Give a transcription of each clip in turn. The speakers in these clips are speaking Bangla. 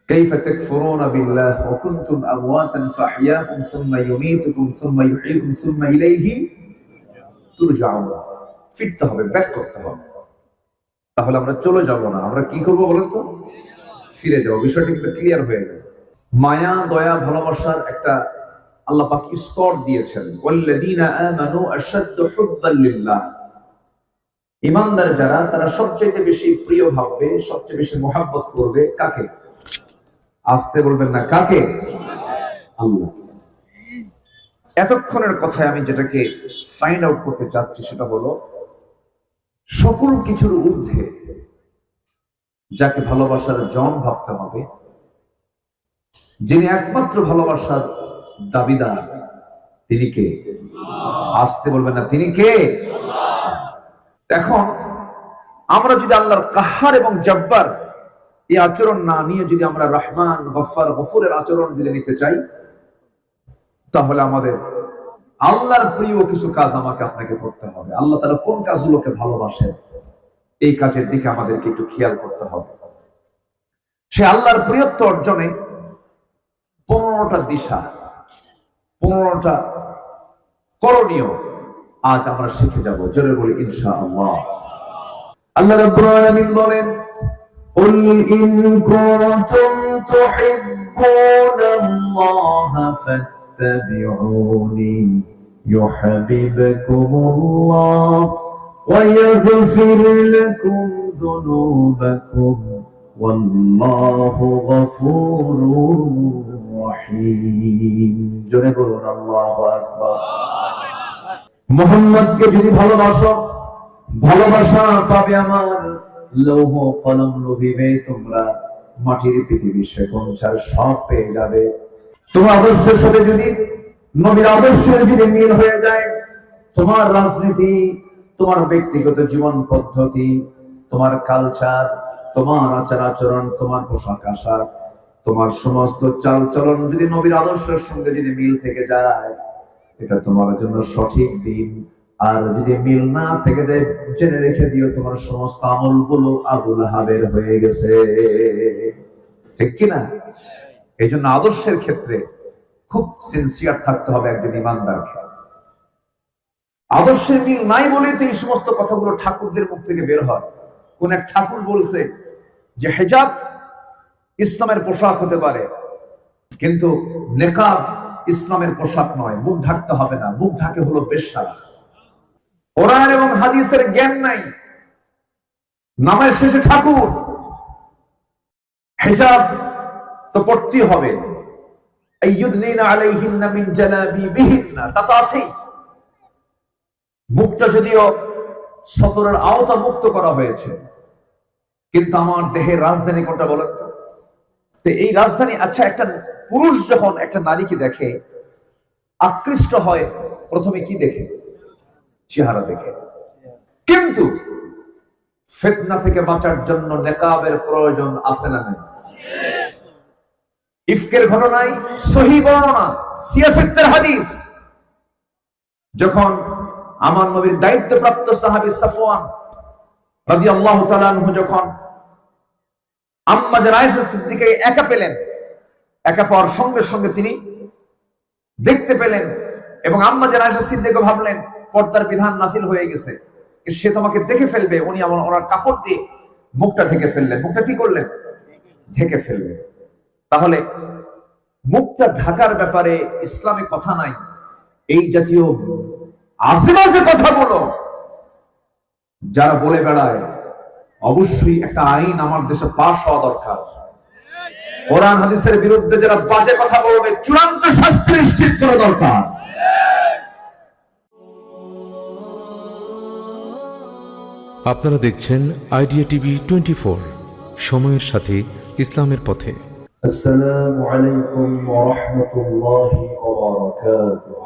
কাইফা তাকফুরুনা বিল্লাহ ওয়া কুনতুম আমওয়াতান ফাহইয়াকুম সুম্মা ইউমীতুকুম সুম্মা ইউহয়ীকুম সুম্মা ইলাইহি তুরজাউন। ফিরতে হবে, ব্যাক করতে হবে। তাহলে আমরা চলে যাব না, আমরা কি করব বলেন তো? ফিরে যাব। বিষয়টা কিন্তু ক্লিয়ার হয়ে গেল। মায়া, দয়া, ভালোবাসার একটা আল্লাহ পাক স্তর দিয়েছেন। ওয়াল্লাযীনা আমানু আশাদ্দু হুব্বান লিল্লাহ। ঈমানদার যারা, তারা সবচেয়ে বেশি প্রিয় ভাববে, সবচেয়ে বেশি মহব্বত করবে কাকে? আসতে বলবেন না, কাকে? আল্লাহ। এতক্ষণের কথায় আমি যেটাকে ফাইন্ড আউট করতে চাচ্ছি সেটা হলো, সকল কিছুর ঊর্ধ্বে যাকে ভালোবাসার জন ভাবতে হবে, যিনি একমাত্র ভালোবাসার দাবিদার, তিনি কে? আসতে বলবেন না, তিনি কে? এখন আমরা যদি আল্লাহর কাহার এবং জব্বার এই আচরণ না নিয়ে যদি আমরা রহমান, গফফার, গফুরের আচরণ যদি নিতে চাই, তাহলে আমাদের আল্লাহর প্রিয় কিছু কাজ আমাকে আপনাকে করতে হবে। আল্লাহ তাআলা কোন কাজগুলোকে ভালোবাসেন, এই কাজের দিকে আমাদেরকে একটু খেয়াল করতে হবে। সে আল্লাহর প্রিয়ত্ব অর্জনে 15টা দিশা, 15টা করণীয় আজ আমরা শিখে যাব। জোরে বলি ইনশাআল্লাহ। আল্লাহ রাব্বুল আলামিন বলেন, قل إن كنتم تحبون الله فاتبعوني يحببكم الله ويغفر لكم ذنوبكم والله غفور رحيم। জোরে বলুন আল্লাহু আকবার। মুহাম্মদকে যদি ভালোবাসো, ভালোবাসা পাবে আমার লৌহ কলম লোভিবে, তোমরা মাটির পৃথিবী সেকঞ্চার সব পেয়ে যাবে। তোমার আদর্শের সাথে যদি নবীর আদর্শের যদি মিল হয়ে যায়, তোমার রাজনীতি, তোমার ব্যক্তিগত জীবন পদ্ধতি, তোমার কালচার, তোমার আচার আচরণ, তোমার পোশাক আশাক, তোমার সমস্ত চাল চলন যদি নবীর আদর্শের সঙ্গে যদি মিল থেকে যায়, এটা তোমার জন্য সঠিক দিন। আর যদি মিল না থেকে যায়, জেনে রেখে দিও তোমার সমস্ত আমলগুলো আবু লাহাবের হয়ে গেছে। ঠিক কিনা? এই জন্য আদর্শের ক্ষেত্রে খুব সিনসিয়ার থাকতে হবে একজন ইমানদারকে। আদর্শের মিল নাই বলেই তো এই সমস্ত কথাগুলো ঠাকুরদের মুখ থেকে বের হয়। কোন এক ঠাকুর বলছে যে হিজাব ইসলামের পোশাক হতে পারে, কিন্তু নেকাব ইসলামের পোশাক নয়, মুখ ঢাকতে হবে না, মুখ ঢাকে হলো বেশ্যা। কোরআন এবং হাদিসের জ্ঞান নাই, নামের শেষে ঠাকুর। হিজাব তো পড়তে হবে, আইয়ুদনিনা আলাইহিন্না মিন জালাবিবিহিন্না, তা তো আছেই। মুখটা যদিও সতরের আওতা মুক্ত করা হয়েছে, কিন্তু আমার দেহের রাজধানী কোনটা বলেন তো? এই রাজধানী, আচ্ছা, একটা পুরুষ যখন একটা নারীকে দেখে আকৃষ্ট হয়, প্রথমে কি দেখে? চেহারা দেখে। কিন্তু ফিতনা থেকে বাঁচার জন্য নেকাবের প্রয়োজন আছে না নাই? ইফকের ঘটনায় সহিহ বর্ণনা, সিয়াসতের হাদিস, যখন আমার নবীর দায়িত্বপ্রাপ্ত সাহাবী সাফওয়ান রাদিয়াল্লাহু তাআলা আনহু যখন আম্মা জান আয়েশা সিদ্দিকা একা পেলেন, একা পাওয়ার সঙ্গে সঙ্গে তিনি দেখতে পেলেন এবং আম্মা জান আয়েশা সিদ্দিকা ভাবলেন পর্দার বিধান নাযিল হয়ে গেছে, সে তোমাকে দেখে ফেলবে। উনি ওনার কাপড় দিয়ে মুখটা ঢেকে ফেললেন। মুখটা কি করলেন? ঢেকে ফেললেন। তাহলে মুখটা ঢাকার ব্যাপারে ইসলামে কথা নাই। এই জাতীয় আজেবাজে কথাগুলো যারা বলে বেড়ায়, অবশ্যই একটা আইন আমার দেশে পাস হওয়া দরকার। কোরআন হাদিসের বিরুদ্ধে যারা বাজে কথা বলবে, চূড়ান্ত শাস্তি নিশ্চিত করা দরকার। আপনারা দেখছেন আইডিয়া টিভি 24, সময়ের সাথে ইসলামের পথে। আসসালামু আলাইকুম ওয়া রাহমাতুল্লাহি ওয়া বারাকাতুহু।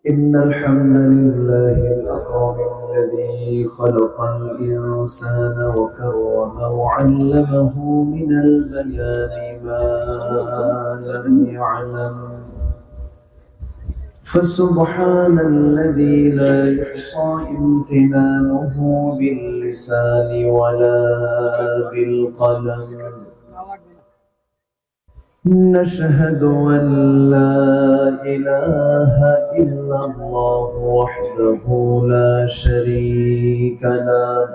ইন্নাল হামদুলিল্লাহিল আকরাম الذي خلق الإنسان وكرمه وعلمه من البيان ما لم يعلم فسبحان الذي لا يحصى امتنانه باللسان باللسان ولا بالقلم نشهد أن لا إله إلا الله وحده لا شريك له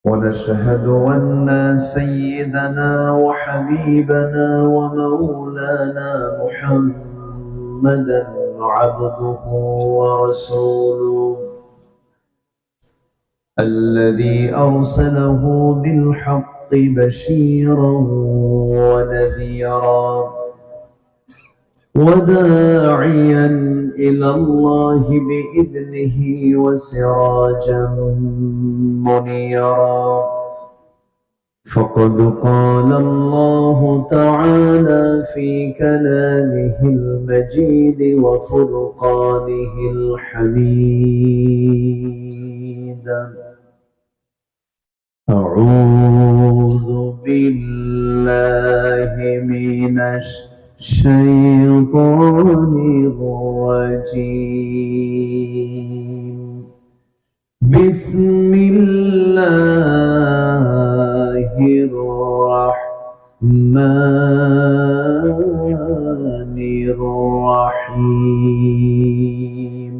ونشهد أن سيدنا وحبيبنا ومولانا محمدا عبده ورسوله الذي أرسله بالحق بشيرا ونذيرا وداعيا إلى الله بإذنه وسراجا منيرا فقد قال الله تعالى في كلامه المجيد وفرقانه الحميد أعوذ بالله من الشيطان الرجيم بسم الله الرحمن الرحيم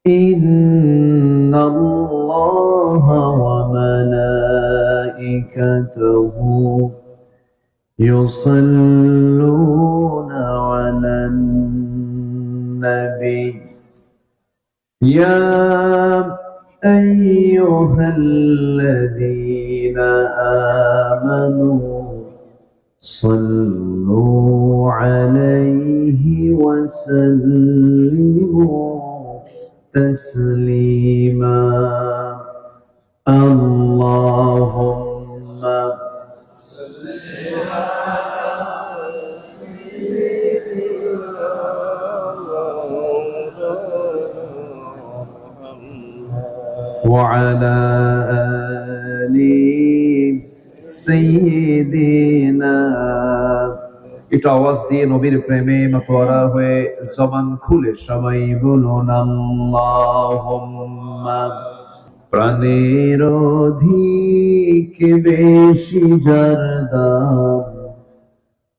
إن الله وملائكته يصلون على النبي يا أيها الذين آمنوا صلوا عليه وسلموا تسليما اللهم وعلى آل سيدنا একটু আওয়াজ দিয়ে নবীর প্রেমে মাতোয়ারা হয়ে জবান খুলে সবাই বলুন আল্লাহুম্মা প্রাণের অধিক বেশি যার দাম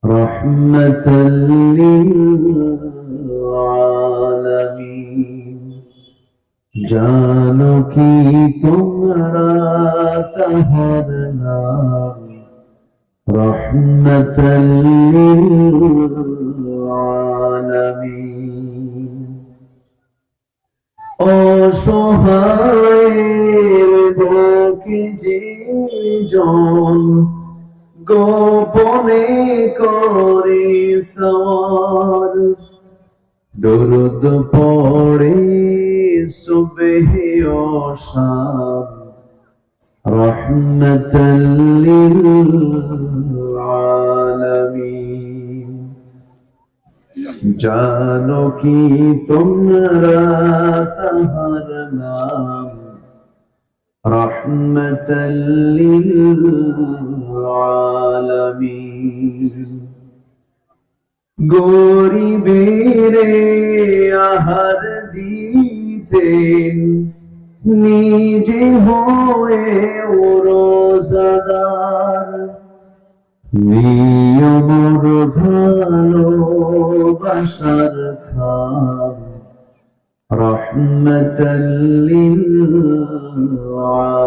রহমাতাল লিল আলামিন জানো কি তোমরা তাহার নাম রহমাতাল লিল আলামিন অসহায়ের বুকে যে জন গোপনে করে সওয়ার দরুদ পড়ে সুবহে ও শাম রহমাতাল লিল আলামিন জানো কি তোমরা তাহার নাম রহমাতাল লিল আলামিন গরিবেরে আহার দিতেন নিজে হয়ে রোজাদার নিয়মর ভালোবাসার খাম রহমাতাল লিল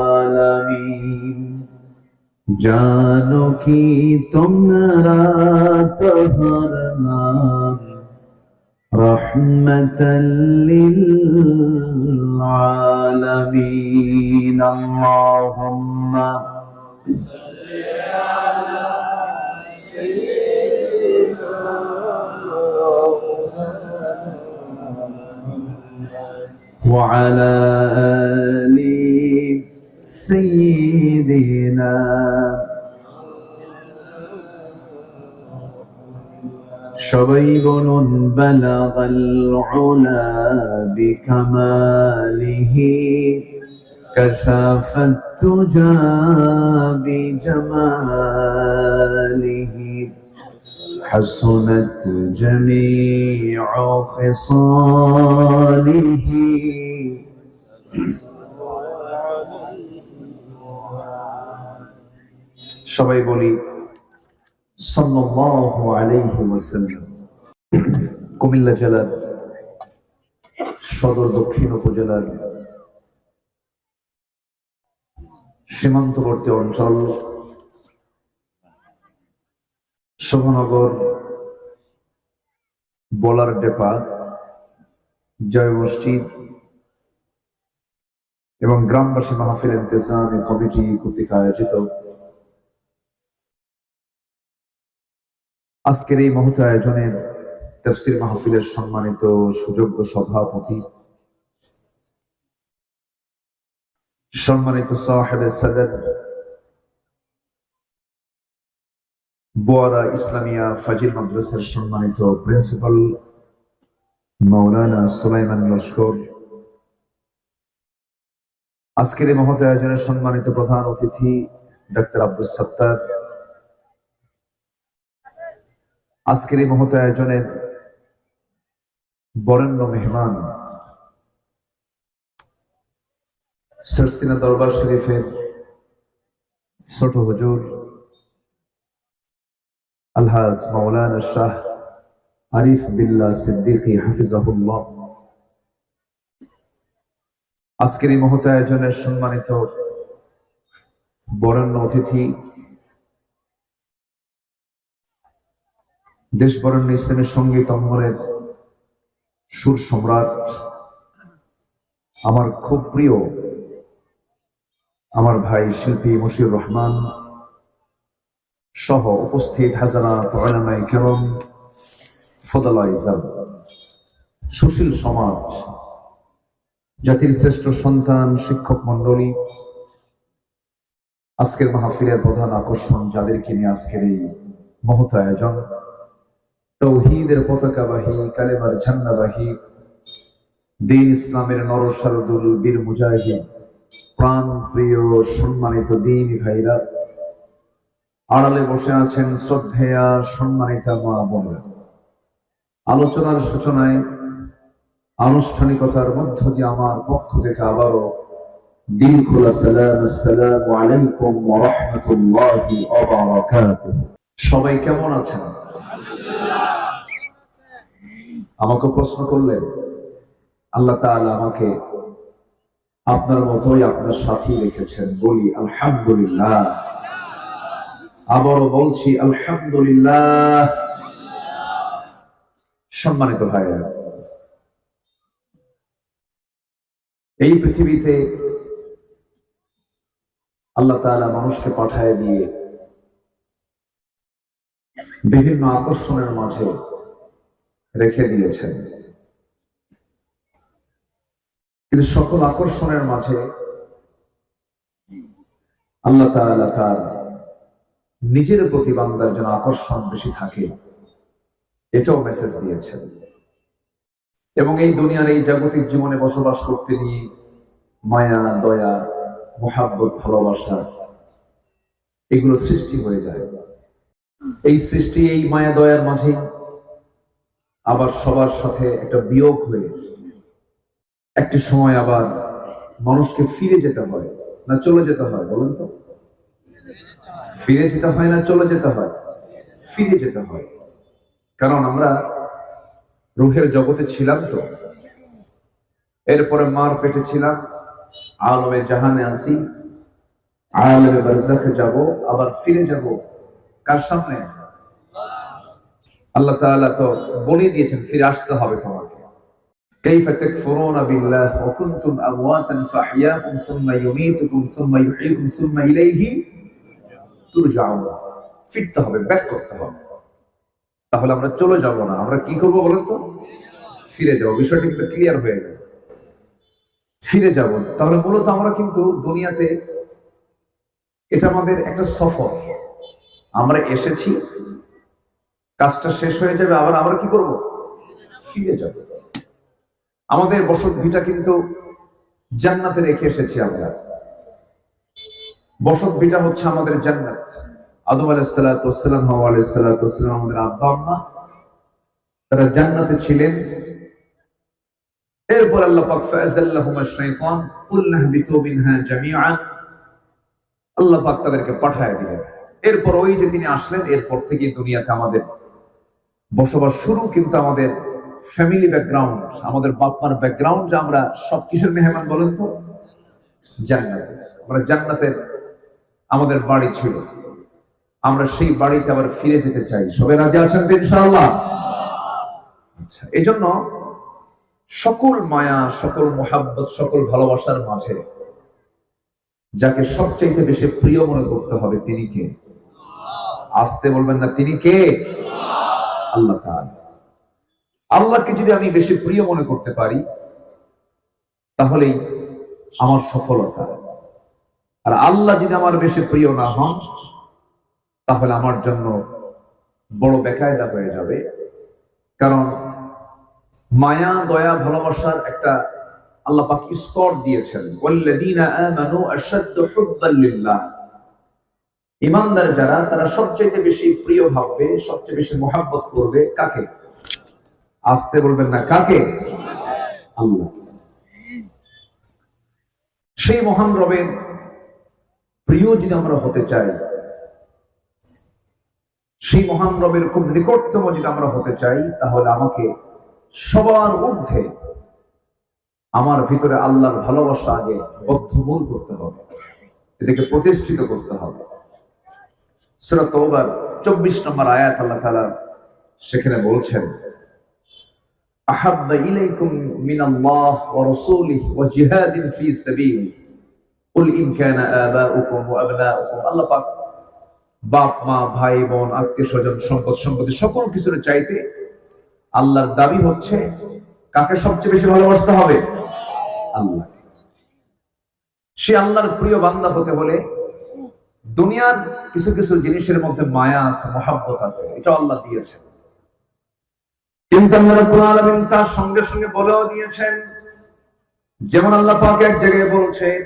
আলামিন জানো কি তোমরা তাহার নাম রহমাতাল লিল আলামিন আল্লাহুম্মা وعلى آل سيدنا সবাই বলুন বালাগাল উলা বিকামালিহি কাশাফাত তুজা বিজামালিহি حسنت جميع خصاله সবাই বলি সাল্লাল্লাহু আলাইহি ওয়াসাল্লাম। কুমিল্লা জেলার সদর দক্ষিণ উপজেলার সীমান্তবর্তী অঞ্চল শোভনগর বলার ডেপা জয় মসজিদ এবং গ্রামবাসী মাহফিল ইন্তেজামী কমিটি কর্তৃক আয়োজিত আজকের এই মহৎ আয়োজনের তাফসীর মাহফিলের সম্মানিত সুযোগ্য সভাপতি, সম্মানিত সাহেবে সাদর বোয়ারা ইসলামিয়া ফাজিল মাদ্রাসার সম্মানিত প্রিন্সিপাল মাওলানা সুলাইমান লস্কর, আজকের এই মহৎ আয়োজনের সম্মানিত প্রধান অতিথি ডাক্তার আব্দুল সাত্তার, আজকের এই মহৎ আয়োজনের বরেণ্য মেহমান সরসিনা দরবার শরীফের ছোট হুজুর আলহাজ মাওলানা শাহ আরিফ বিল্লাহ সিদ্দিকী হাফিজাহুল্লাহ, আজকের এই মহৎ আয়োজনের সম্মানিত বরেণ্য অতিথি দেশ বরেণ্য ইসলামের সঙ্গীত অঙ্গনের সুর সম্রাট, আমার খুব প্রিয় আমার ভাই শিল্পী মশিউর রহমান সহ উপস্থিত হাজারাত উলামায়ে কেরাম, ফদলায়ে ইজাম, সুশীল সমাজ, জাতির শ্রেষ্ঠ সন্তান, শিক্ষক মন্ডলী, আজকের মাহফিলের প্রধান আকর্ষণ যাদেরকে নিয়ে আজকের এই মহৎ আয়োজন, তাওহীদের পতাকাবাহী, কালেমার ঝান্ডাবাহী, দ্বীন ইসলামের নরসারদুল বীর মুজাহিদ, প্রাণ প্রিয় সম্মানিত দ্বীনী ভাইরা, আড়ালে বসে আছেন শ্রদ্ধেয়া সম্মানিতা মা বোনেরা। আলোচনার সূচনায় আনুষ্ঠানিকতার মধ্য দিয়ে আমার পক্ষ থেকে আবারও দিল খোলা সালাম, আসসালামু আলাইকুম ওয়া রাহমাতুল্লাহি ওয়া বারাকাতুহু। সবাই কেমন আছেন? আমাকে প্রশ্ন করলেন, আল্লাহ তাআলা আমাকে আপনার মতোই আপনার সাথী রেখেছেন, বলি আলহামদুলিল্লাহ। আবারও বলছি আলহামদুলিল্লাহ। সম্মানিত ভাইরা, এই পৃথিবীতে আল্লাহ তাআলা মানুষকে পাঠায় দিয়ে বিভিন্ন আকর্ষণের মাঝে রেখে দিয়েছেন, কিন্তু সকল আকর্ষণের মাঝে আল্লাহ তাআলা তার নিজের প্রতি বান্দার জন্য আকর্ষণ বেশি থাকে, এটাও মেসেজ দিয়েছেন। এবং এই দুনিয়ার এই জাগতিক জীবনে বসবাস করতে নিয়ে মায়া, দয়া, মোহাব্বত, ভালোবাসা এগুলো সৃষ্টি হয়ে যায়। এই সৃষ্টি, এই মায়া দয়ার মাঝে আবার সবার সাথে একটা বিয়োগ হয়ে একটি সময় আবার মানুষকে ফিরে যেতে হয় না চলে যেতে হয়? বলুন তো, ফিরে যেতে হয় না চলে যেতে হয়? ফিরে যেতে হয়। কারণ আমরা রূহের জগতে ছিলাম, তো এরপরে মার পেটে ছিলাম, আলমে জাহানে আসি, আলমে বারজাখে যাব, আবার ফিরে যাব কার সামনে? আল্লাহ তাআলা তো বলে দিয়েছেন ফিরে আসতে হবে তোমাকে। কাইফা তাকফুরুনা বিল্লাহ ওয়া কুনতুম আমওয়াতান ফাহইয়াকুম সুম্মা ইউমীতুকুম সুম্মা ইউহয়িকুম সুম্মা ইলাইহি তুরজাউন। ফিরতে হবে, ব্যাক করতে হবে। তাহলে আমরা চলে যাব না, আমরা কি করব বলেন তো? ফিরে যাব। বিষয়টা কিন্তু ক্লিয়ার হয়ে গেল, ফিরে যাব। তাহলে মূলত আমরা কিন্তু দুনিয়াতে, এটা আমাদের একটা সফর। আমরা এসেছি, কাজটা শেষ হয়ে যাবে, আবার আমরা কি করব? ফিরে যাব। আমাদের বসত ভিটা কিন্তু জান্নাতে রেখে এসেছি আমরা। বসত ভিটা হচ্ছে আমাদের জান্নাত। আদম আলাইহিস সালাতু ওয়াস সালাম, হাওয়া আলাইহিস সালাতু ওয়াস সালাম, আমাদের আব্বা আম্মা, তারা জান্নাতে ছিলেন। এরপর আল্লাহ পাক ফাযাল্লাহুমা শাইতান কুলনা বিতু মিনহা জামিআন, আল্লাহ পাক তাদেরকে পাঠায় দিলেন। এরপর ওই যে তিনি আসলেন, এরপর থেকে দুনিয়াতে আমাদের বসবাস শুরু। কিন্তু আমাদের ফ্যামিলি ব্যাকগ্রাউন্ড, আমাদের বাপমার ব্যাকগ্রাউন্ড, যে আমরা সব কিসের মেহমান বলেন তো? জান্নাত। আমরা জান্নাতের আমাদের বাড়ি ছিল, আমরা সেই বাড়িতে আবার ফিরে যেতে চাই। সবাই রাজি আছেন তো ইনশাআল্লাহ? আচ্ছা, এই জন্য সকল মায়া, সকল মোহাব্বত, সকল ভালোবাসার মাঝে যাকে সবচাইতে বেশি প্রিয় মনে করতে হবে তিনি কে? আসতে বলবেন না, তিনি কে? আল্লাহ তাআলা। আল্লাহকে যদি আমি বেশি প্রিয় মনে করতে পারি তাহলেই আমার সফলতা। আর আল্লাহ যদি আমার বেশি প্রিয় না হন তাহলে আমার জন্য বড় বেকায়দা হয়ে যাবে। কারণ মায়া, দয়া, ভালোবাসার একটা আল্লাহ পাক স্তর দিয়েছেন। ওয়াল্লাযীনা আমানু আশাদ্দু হুব্বান লিল্লাহ। ঈমানদার যারা, তারা সবচেয়ে বেশি প্রিয় ভাববে, সবচেয়ে বেশি মহব্বত করবে কাকে? আসতে বলবেন না, কাকে? আল্লাহ। সেই মহান রবের প্রিয় যদি আমরা হতে চাই, সেই মহান রবের খুব নিকটতম যদি আমরা হতে চাই, তাহলে আমাকে সবার ঊর্ধ্বে আমার ভিতরে আল্লাহর ভালোবাসা আগে বদ্ধমূল করতে হবে, এটাকে প্রতিষ্ঠিত করতে হবে। সূরা তাওবার 24 নম্বর আয়াত আল্লাহ তাআলা সেখানে বলছেন, আহাব্বা ইলাইকুম মিনাল্লাহ ওয়া রাসূলিহি ওয়া জিহাদিন ফি সাবিলি কুল ইন কানা আবাউকুম ওয়া আবনাউকুম। আল্লাহ পাক বাপ মা, ভাই বোন, আত্মীয়-স্বজন, সম্পদ সম্পত্তি সকল কিছুর চাইতে আল্লাহর দাবি হচ্ছে কাকে সবচেয়ে বেশি ভালোবাসতে হবে? আল্লাহ। সে আল্লাহর প্রিয় বান্দা হতে হলে দুনিয়ার কিছু কিছু জিনিসের মধ্যে মায়া আছে, মহব্বত আছে, এটা আল্লাহ দিয়েছেন। কিন্তু আল্লাহ রাব্বুল আলামিন তার সঙ্গে সঙ্গে বলেও দিয়েছেন, যেমন আল্লাহ পাক এক জায়গায় বলছেন,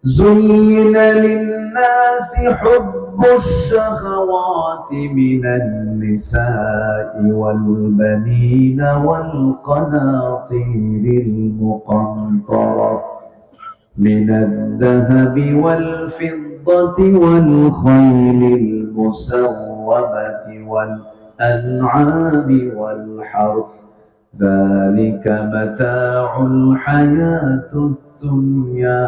যুইনা লিন-নাসি হুব্বুশ শাহাওয়াতি মিনান নিসাই ওয়াল বানিনা ওয়াল কানাতিরিল মুকান্তারা মিনাদ যাহাবি ওয়াল ফিদ্দাতি ওয়াল খাইলিল মুসাওওয়ামাতি ওয়াল আন'আমি ওয়াল হারথ যালিকা মাতাউল হায়াতুদ দুনিয়া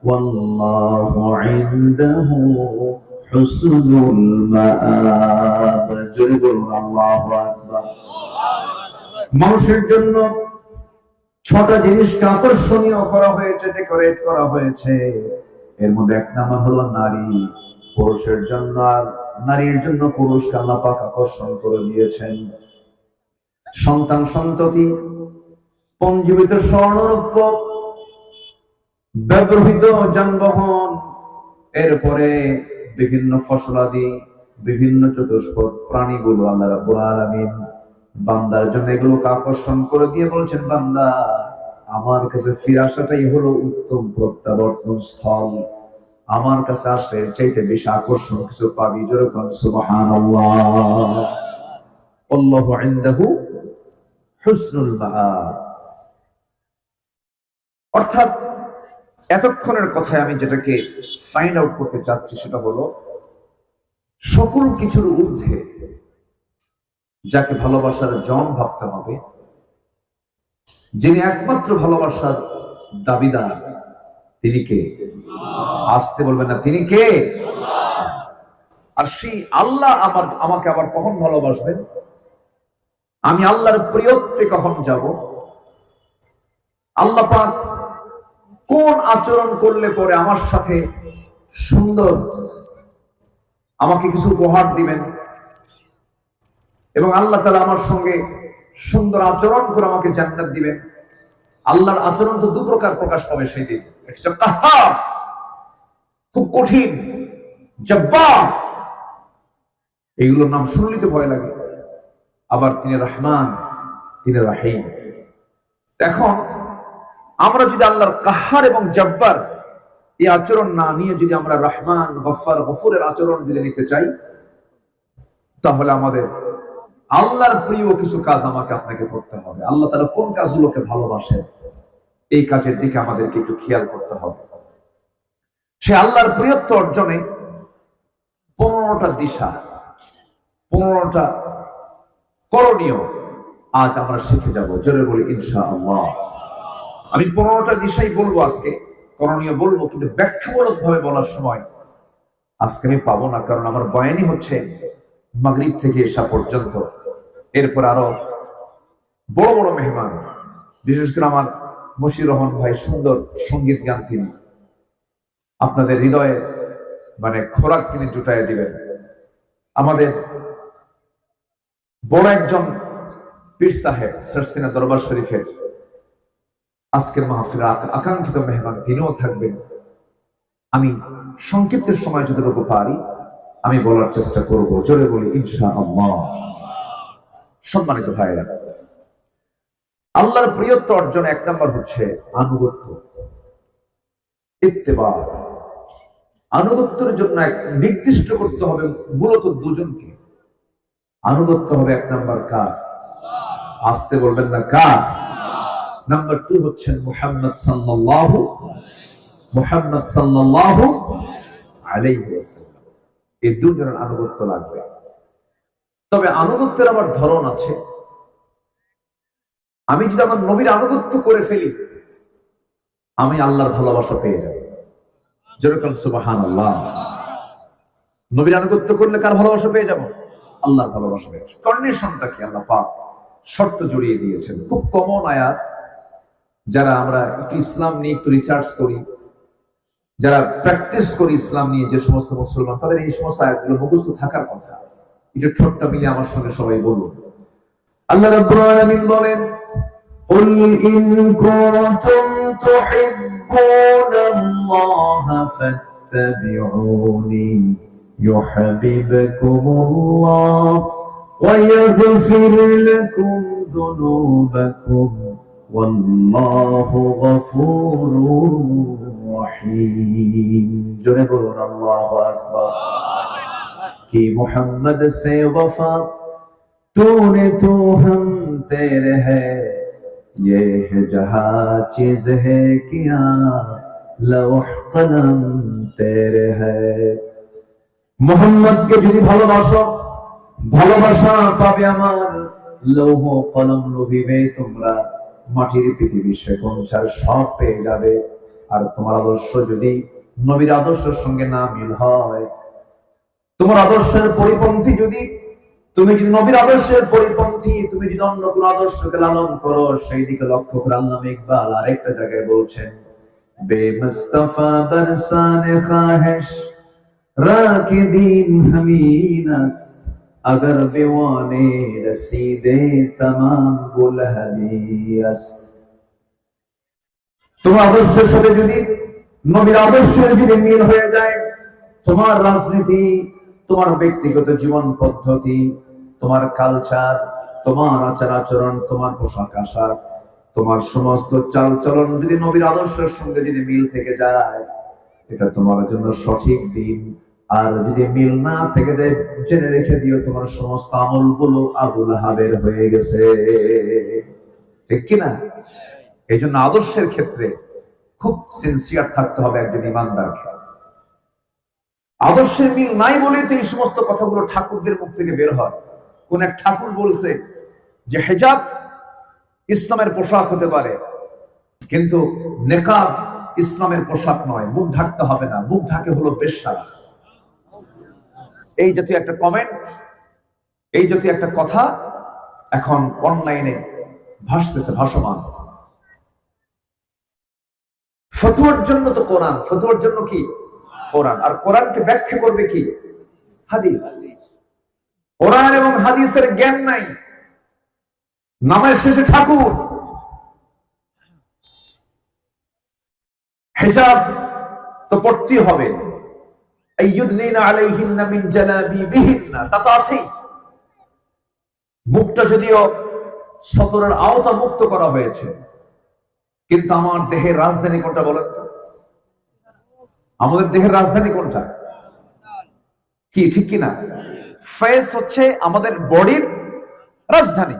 ওয়াল্লাহু ইনদাহু হুসনুল মাআব। জোরে বলুন আল্লাহু আকবার। মানুষের জন্য 6টা জিনিসকে আকর্ষণীয় করা হয়েছে, ডেকোরেট করা হয়েছে। এর মধ্যে এক নাম্বার হলো নারী। পুরুষের জন্য আর নারীর জন্য পুরুষকে আল্লাহ পাক আকর্ষণ করে দিয়েছেন। সন্তান সন্ততি, পঞ্জীবিত স্বর্ণরৌপ্য, ব্যবহৃত যানবাহন, এরপরে বিভিন্ন ফসলাদি, বিভিন্ন চতুষ্পদ প্রাণীগুলো আল্লাহ রাব্বুল আলামিন বান্দার জন্য এগুলোকে আকর্ষণ করে দিয়ে বলছেন, বান্দা আমার কাছে ফিরে আসাটাই হলো উত্তম প্রত্যাবর্তন স্থল। আমার কাছে আসলে চাইতে বেশি আকর্ষণ কিছু পাবি। যেরকম সুবহানাল্লাহ, আল্লাহু ইনদাহু হুসনুল মাআব। অর্থাৎ এতক্ষণের কথায় আমি যেটাকে ফাইন্ড আউট করতে চাচ্ছি সেটা হলো, সকল কিছুর ঊর্ধ্বে যাকে ভালোবাসার জন ভাবতে হবে, যিনি একমাত্র ভালোবাসার দাবিদার, তিনি কে? আসতে বলবেন না, তিনি কে? আর সেই আল্লাহ আমাকে আবার কখন ভালোবাসবেন? আমি আল্লাহর প্রিয়ত্বে কখন যাব? আল্লাহ পাক কোন আচরণ করলে পরে আমার সাথে সুন্দর আমাকে কিছু উপহার দিবেন, এবং আল্লাহ তাআলা আমার সঙ্গে সুন্দর আচরণ করে আমাকে জান্নাত দিবেন। আল্লাহর আচরণ তো 2 প্রকার প্রকাশ পাবে সেই দিন। একটা কাহ্হার, খুব কঠিন, জব্বার, এইগুলোর নাম শুনলেই তো ভয় লাগে। আবার তিনি রহমান, তিনি রাহিম। এখন আমরা যদি আল্লাহর কাহ্হার এবং জব্বার এই আচরণ না নিয়ে যদি আমরা রহমান, গফফার, গফুরের আচরণ যদি নিতে চাই, তাহলে আমাদের আল্লাহর প্রিয় কিছু কাজ আমাকে আপনাকে করতে হবে। আল্লাহ তাআলা কোন কাজগুলোকে ভালোবাসেন, এই কাজের দিকে আমাদেরকে একটু খেয়াল করতে হবে। সে আল্লাহর প্রিয়ত্ব অর্জনে 15 15টা দিশা, 15টা করণীয় আজ আমরা শিখে যাব। জোরে বলি ইনশাআল্লাহ। আমি 15টা দিশাই বলবো আজকে, করণীয় বলবো, কিন্তু ব্যাখ্যামূলক ভাবে বলার সময় আজকে আমি পাবো না, কারণ আমার বয়ানই হচ্ছে মাগরিব থেকে এশা পর্যন্ত। এরপর আরো বড় বড় মেহমান, বিশেষ করে আমার মশির রহমান ভাই, সুন্দর সঙ্গীত গান তিনি আপনাদের হৃদয়ে মানে খোরাক তিনি জুটাই দিবেন। আমাদের বড় একজন পীর সাহেব সরসিনা দরবার শরীফের আজকের মাহফিলের আকাঙ্ক্ষিত মেহমান তিনিও থাকবেন। আমি সংক্ষিপ্তের সময় যতটুকু পারি আমি বলার চেষ্টা করব। জোরে বলি ইনশাআল্লাহ। সম্মানিত ভাইরা, আল্লাহর প্রিয়ত্ব অর্জন 1 নম্বর হচ্ছে আনুগত্য, ইত্তেবা। আনুগত্যের জন্য নির্দিষ্ট করতে হবে মূলত দুজনকে। আনুগত্য হবে 1 নম্বর কার? আসতে বলবেন না, কার? নাম্বার 2 হচ্ছেন মুহাম্মদ সাল্লাল্লাহু আলাইহি ওয়াসাল্লাম। এই দুজনের আনুগত্য লাগবে। তবে আনুগত্যের আবার ধরন আছে। আমি যদি আমার নবীর আনুগত্য করে ফেলি, আমি আল্লাহর ভালোবাসা পেয়ে যাব। যেরকম সুবহানাল্লাহ। নবীর আনুগত্য করলে কার ভালোবাসা পেয়ে যাব? আল্লাহর ভালোবাসা পেয়ে যাব। কন্ডিশনটা কি? আল্লাহ পাক শর্ত জড়িয়ে দিয়েছেন। খুব কমন আয়াত, যারা আমরা একটু ইসলাম নিয়ে একটু রিসার্চ করি, যারা প্র্যাকটিস করি ইসলাম নিয়ে, যে সমস্ত মুসলমান, তাদের এই সমস্ত আয়াতগুলো মুখস্থ থাকার কথা। এটা ছোট্ট মিলে আমার সঙ্গে সবাই বলুন। আল্লাহ রাব্বুল আলামিন বলেন, قل إن كنتم تحبون الله فاتبعوني يحببكم الله ويغفر لكم ذنوبكم والله غفور رحيم। জোরে বলুন আল্লাহু আকবার। कि मोहम्मद से वफा तूने तो हम तेरे है, ये है जहां चीज है क्या लौह कलम तेरे है। मोहम्मद के যদি ভালোবাসো, ভালোবাসা পাবে আমার লৌহ কলম লোভিবে তোমরা, মাটির পৃথিবী সেকঞ্চার সব পেয়ে যাবে। আর তোমার আদর্শ যদি নবীর আদর্শের সঙ্গে না মিল হয়, তোমার আদর্শের পরিপন্থী যদি, তুমি যদি নবীর আদর্শের পরিপন্থী, তুমি যদি অন্য কোন আদর্শকে লালন করো, সেই দিকে লক্ষ্য করে আল্লামা ইকবাল আরেকটা জায়গায় বলছেন, বেমুস্তাফা বরসানে খাহিশ রাকিদিন হামিনাস अगर बेवाने रसीदे तमाम गुल हमीअस्त। তোমার আদর্শের সাথে যদি নবীর আদর্শের যদি মিল হয়ে যায়, তোমার রাজনীতি, তোমার ব্যক্তিগত জীবন পদ্ধতি, তোমার কালচার, তোমার আচার আচরণ, তোমার পোশাক আশাক, তোমার সমস্ত চাল চলন যদি নবীর আদর্শের সঙ্গে যদি মিল থেকে যায়, এটা তোমার জন্য সঠিক দিন। আর যদি মিল না থেকে যায়, জেনে রেখে দিও তোমার সমস্ত আমলগুলো আবু লাহাবের হয়ে গেছে। ঠিক কিনা? এই জন্য আদর্শের ক্ষেত্রে খুব সিনসিয়ার থাকতে হবে একজন ইমানদারকে। আদর্শের মিল নাই বলেই তো এই সমস্ত কথাগুলো ঠাকুরদের মুখ থেকে বের হয়। কোন এক ঠাকুর বলছে যে হিজাব ইসলামের পোশাক হতে পারে, কিন্তু নেকাব ইসলামের পোশাক নয়, মুখ ঢাকতে হবে না, মুখ ঢাকে হলো বেশ্যা। এই জাতীয় একটা কমেন্ট, এই জাতীয় একটা কথা এখন অনলাইনে ভাসতেছে, ভাসমান। ফতোয়ার জন্য তো কোরআন, ফতোয়ার জন্য কি কোরআন, আর কোরআনকে ব্যাখ্যা করবে কি হাদিস। কোরআন এবং হাদিসের জ্ঞান নাই, নামের শেষে ঠাকুর। হিজাব তো পড়তে হবে, আইয়ুদনিনা আলাইহিন্না মিন জালাবিবিহিন্না, তা তো আছেই। মুখটা যদিও সতরের আওতা মুক্ত করা হয়েছে, কিন্তু আমার দেহের রাজধানী কোনটা বলেন তো? আমাদের দেহের রাজধানী কোনটা? কি ঠিক কিনা? ফেস হচ্ছে আমাদের বডির রাজধানী।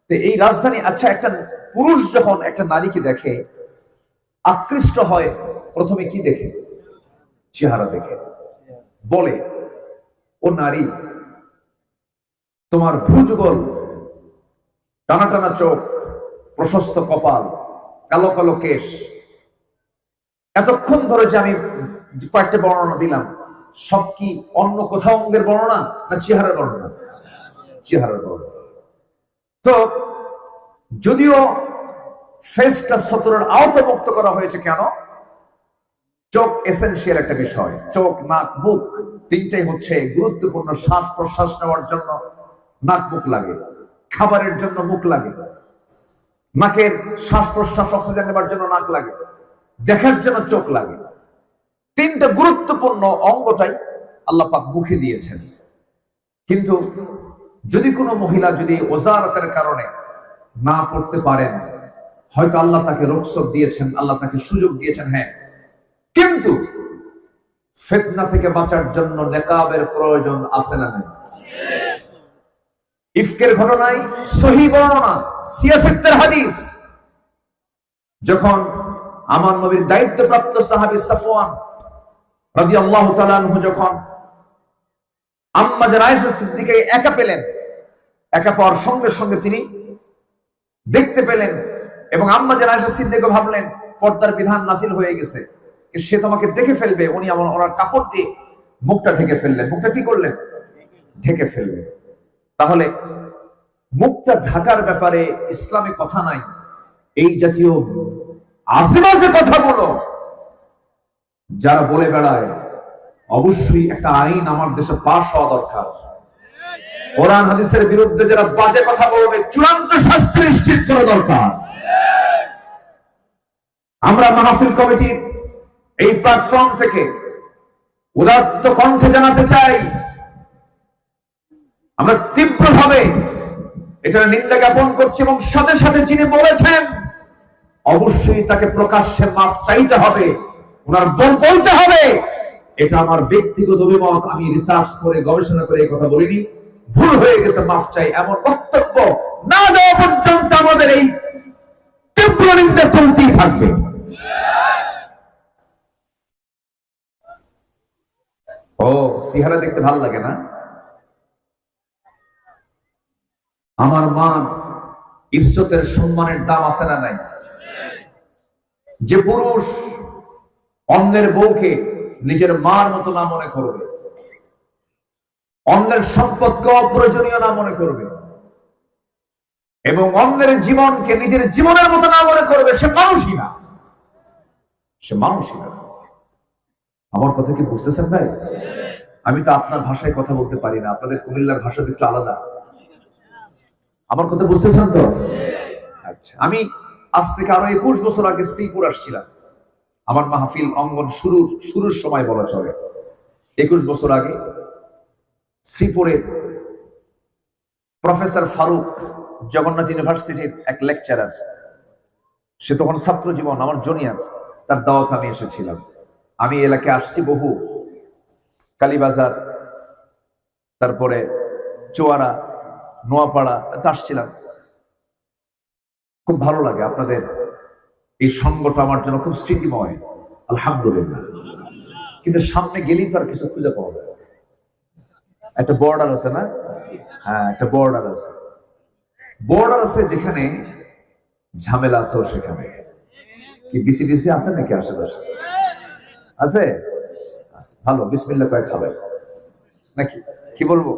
তো এই রাজধানী, আচ্ছা, একটা পুরুষ যখন একটা নারীকে দেখে আকৃষ্ট হয়, প্রথমে কি দেখে? চেহারা দেখে। বলে ও নারী, তোমার ভুজগল, টানা টানা চোখ, প্রশস্ত কপাল, কালো কালো কেশ, এতক্ষণ ধরে যে আমি কয়েকটা বর্ণনা দিলাম, সব কি অন্য কোথাও অঙ্গের বর্ণনা না চেহারার বর্ণনা? চেহারার বর্ণনা। তো যদিও ফেসটা সতরের আওতামুক্ত করা হয়েছে, কেন? চোখ এসেনশিয়াল একটা বিষয়। চোখ, নাক, মুখ তিনটাই হচ্ছে গুরুত্বপূর্ণ। শ্বাস প্রশ্বাস নেওয়ার জন্য নাক মুখ লাগে, খাবারের জন্য মুখ লাগে, নাকের শ্বাস প্রশ্বাস অক্সিজেন নেবার জন্য নাক লাগে, দেখার জন্য চোখ লাগে। তিনটা গুরুত্বপূর্ণ অঙ্গটাই আল্লাহ পাক মুখে দিয়েছেন। কিন্তু যদি কোনো মহিলা যদি ওজারাতের কারণে না পড়তে পারেন, হয়তো আল্লাহ তাকে রুখসত দিয়েছেন, আল্লাহ তাকে সুযোগ দিয়েছেন, হ্যাঁ, কিন্তু ফিতনা থেকে বাঁচার জন্য নেকাবের প্রয়োজন আছে না নেই? ইফকের ঘটনায় সহিহ বর্ণনা, সিয়াসতের হাদিস, যখন আমার নবীর দায়িত্বপ্রাপ্ত সাহাবী সাফওয়ান রাদিয়াল্লাহু তাআলা আনহু যখন আম্মা জান আয়েশা সিদ্দিকা একা পেলেন, একা পাওয়ার সঙ্গে সঙ্গে তিনি দেখতে পেলেন এবং আম্মা জান আয়েশা সিদ্দিকা ভাবলেন পর্দার বিধান নাযিল হয়ে গেছে, সে তোমাকে দেখে ফেলবে। উনি ওনার কাপড় দিয়ে মুখটা ঢেকে ফেললেন। মুখটা কি করলেন? ঢেকে ফেললেন। তাহলে মুখটা ঢাকার ব্যাপারে ইসলামে কথা নাই। এই জাতীয় আজেবাজে কথাগুলো যারা বলে বেড়ায়, অবশ্যই একটা আইন আমার দেশে পাশ হওয়া দরকার। কোরআন হাদিসের বিরুদ্ধে যারা বাজে কথা বলবে, চূড়ান্ত শাস্তি নিশ্চিত করা দরকার। আমরা মাহফিল কমিটির এই প্ল্যাটফর্ম থেকে উদাত্ত কণ্ঠে জানাতে চাই, আমরা তীব্রভাবে এটা নিন্দা জ্ঞাপন করছি এবং সাথে সাথে যিনি বলেছেন অবশ্যই তাকে প্রকাশ্যে মাফ চাইতে হবে, ওনার বলতে হবে। এটা আমার ব্যক্তিগত অভিমত, আমি রিসার্চ করে গবেষণা করে এই কথা বলিনি। ভুল হয়ে গেছে, মাফ চাই, এমন বক্তব্য না দেওয়া পর্যন্ত আমাদের এই তীব্র নিন্দা চলতেই থাকবে। ও সিহারা দেখতে ভালো লাগে না? আমার মা ইজ্জতের সম্মানের দাম আছে না নাই? যে পুরুষ অন্যের বউকে নিজের মার মতো না মনে করবে, অন্যের সম্পদকে অপ্রয়োজনীয় না মনে করবে এবং অন্যের জীবনকে নিজের জীবনের মতো না মনে করবে, সে মানুষই না, সে মানুষই না। আমার কথা কি বুঝতেছেন ভাই? আমি তো আপনার ভাষায় কথা বলতে পারি না, আপনাদের কুমিল্লার ভাষা একটু আলাদা। আমার কথা বুঝতেছেন তো? আচ্ছা, আমি আজ থেকে আরো 21 বছর আগে শ্রীপুর আসছিলাম। আমার মাহফিল অঙ্গন শুরুর সময় বলা চলে। 21 বছর আগে শ্রীপুরে প্রফেসর ফারুক জগন্নাথ ইউনিভার্সিটির এক লেকচারার, সে তখন ছাত্র জীবন, আমার জুনিয়র, তার দাওয়াত আমি এসেছিলাম। আমি এলাকায় আসছি বহু, কালীবাজার, তারপরে চুয়ারা, নোয়াপাড়া আসছিলাম। খুব ভালো লাগে আপনাদের এই সঙ্গটা আমার জন্য খুব স্মৃতিময়, আলহামদুলিল্লাহ। কিন্তু সামনে গেলেই তো আর কিছু খুঁজে পাওয়া যায়। একটা বর্ডার আছে না? হ্যাঁ, একটা বর্ডার আছে। বর্ডার আছে যেখানে ঝামেলা আছে, সেখানে কি বিসিডিসি আছে নাকি আশেপাশে? আছে? ভালো, বিসমিল্লাহ কয়ে খাবে নাকি? কি বলবো?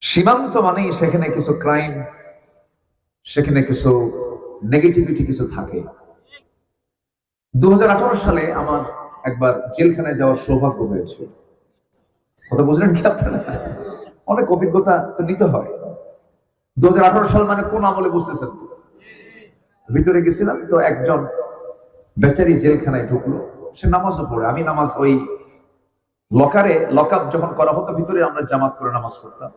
সীমান্ত মানেই সেখানে কিছু ক্রাইম, সেখানে কিছু নেগেটিভিটি কিছু থাকে। 2018 সালে আমার একবার জেলখানায় যাওয়ার সৌভাগ্য হয়েছে। কথা বুঝলেন কি আপনারা? অনেক অভিজ্ঞতা তো নিতে হয়। 2018 সাল মানে কোন আমলে বুঝতেছেন তো? ভিতরে গেছিলাম তো, একজন বেচারি জেলখানায় ঢুকলো, সে নামাজও পড়ে। আমি নামাজ ওই লকারে লক আপ যখন করা হতো, ভিতরে আমরা জামাত করে নামাজ পড়তাম।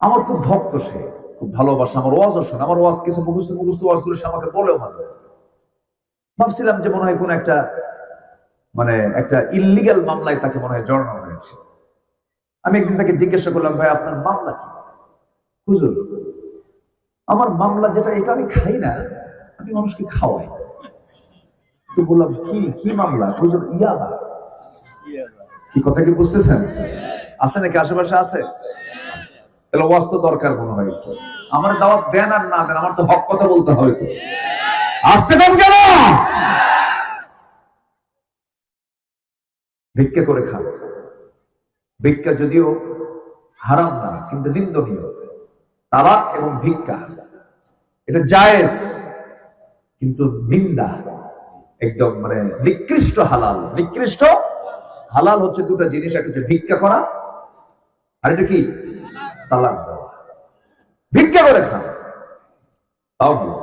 আমার খুব ভক্ত, সে খুব ভালোবাসে, আমার ওয়াজও শোনে, আমার ওয়াজ কিছু মুখস্থ ওয়াজগুলো সে আমাকে বলেও মাঝে মাঝে। ভাবছিলাম যে মনে হয় কোন একটা একটা ইল্লিগাল মামলায় তাকে মনে হয় জড়ানো হয়েছে। আমি একদিন তাকে জিজ্ঞাসা করলাম, ভাই আপনার মামলা কি? হুজুর, আমার মামলা যেটা, এটা আমি খাই না, আমি মানুষকে খাওয়াই। তো বললাম কি কি মামলা? হুজুর ইয়াবা। কি কথা কি বুঝতেছেন? আছে নাকি আশেপাশে? আছে। তাহলে ওয়াজ তো দরকার মনে হয় একটু। আমার দাওয়াত দেন আর না দেন, আমার তো হক কথা বলতে হবে তো। আসতে কম কেন? ভিক্ষা করে খান। ভিক্ষা যদিও হারাম না, কিন্তু নিন্দনীয়। তালাক এবং ভিক্ষা এটা জায়েজ, কিন্তু নিন্দা, একদম মানে নিকৃষ্ট হালাল। নিকৃষ্ট হালাল হচ্ছে দুটো জিনিস, একটা হচ্ছে ভিক্ষা করা, আর এটা কি? তালাক দেওয়া। ভিক্ষা করে খান তাও ভালো,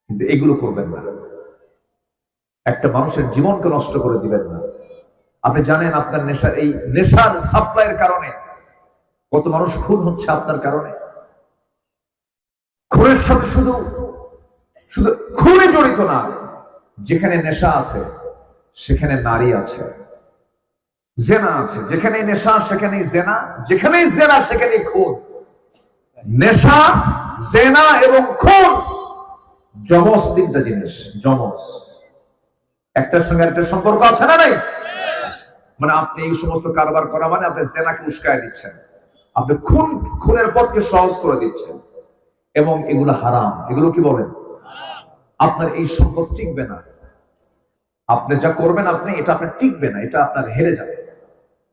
কিন্তু এগুলো করবেন না। একটা মানুষের জীবনকে নষ্ট করে দিবেন না। আপনি জানেন আপনার নেশার, এই নেশার সাপ্লাইয়ের কারণে কত মানুষ খুন হচ্ছে আপনার কারণে। খুনের সাথে শুধু শুধু খুনে জড়িত না, যেখানে নেশা আছে সেখানে নারী আছে, জেনা আছে। যেখানেই নেশা সেখানেই জেনা, যেখানেই জেনা সেখানেই খুন। নেশা, জেনা এবং খুন যমজ, তিনটা জিনিস যমজ। একটার সঙ্গে একটা সম্পর্ক আছে না নাই? মানে আপনি এই সমস্ত কারবার করা মানে আপনি জেনাকে উস্কায় দিচ্ছেন, আপনি খুনের পথকে সহজ করে দিচ্ছেন, এবং এগুলো হারাম। এগুলো কি বলেন? আপনার এই সম্পদ টিকবে না। আপনি যা করবেন আপনি, এটা আপনার টিকবে না, এটা আপনার হেরে যাবে,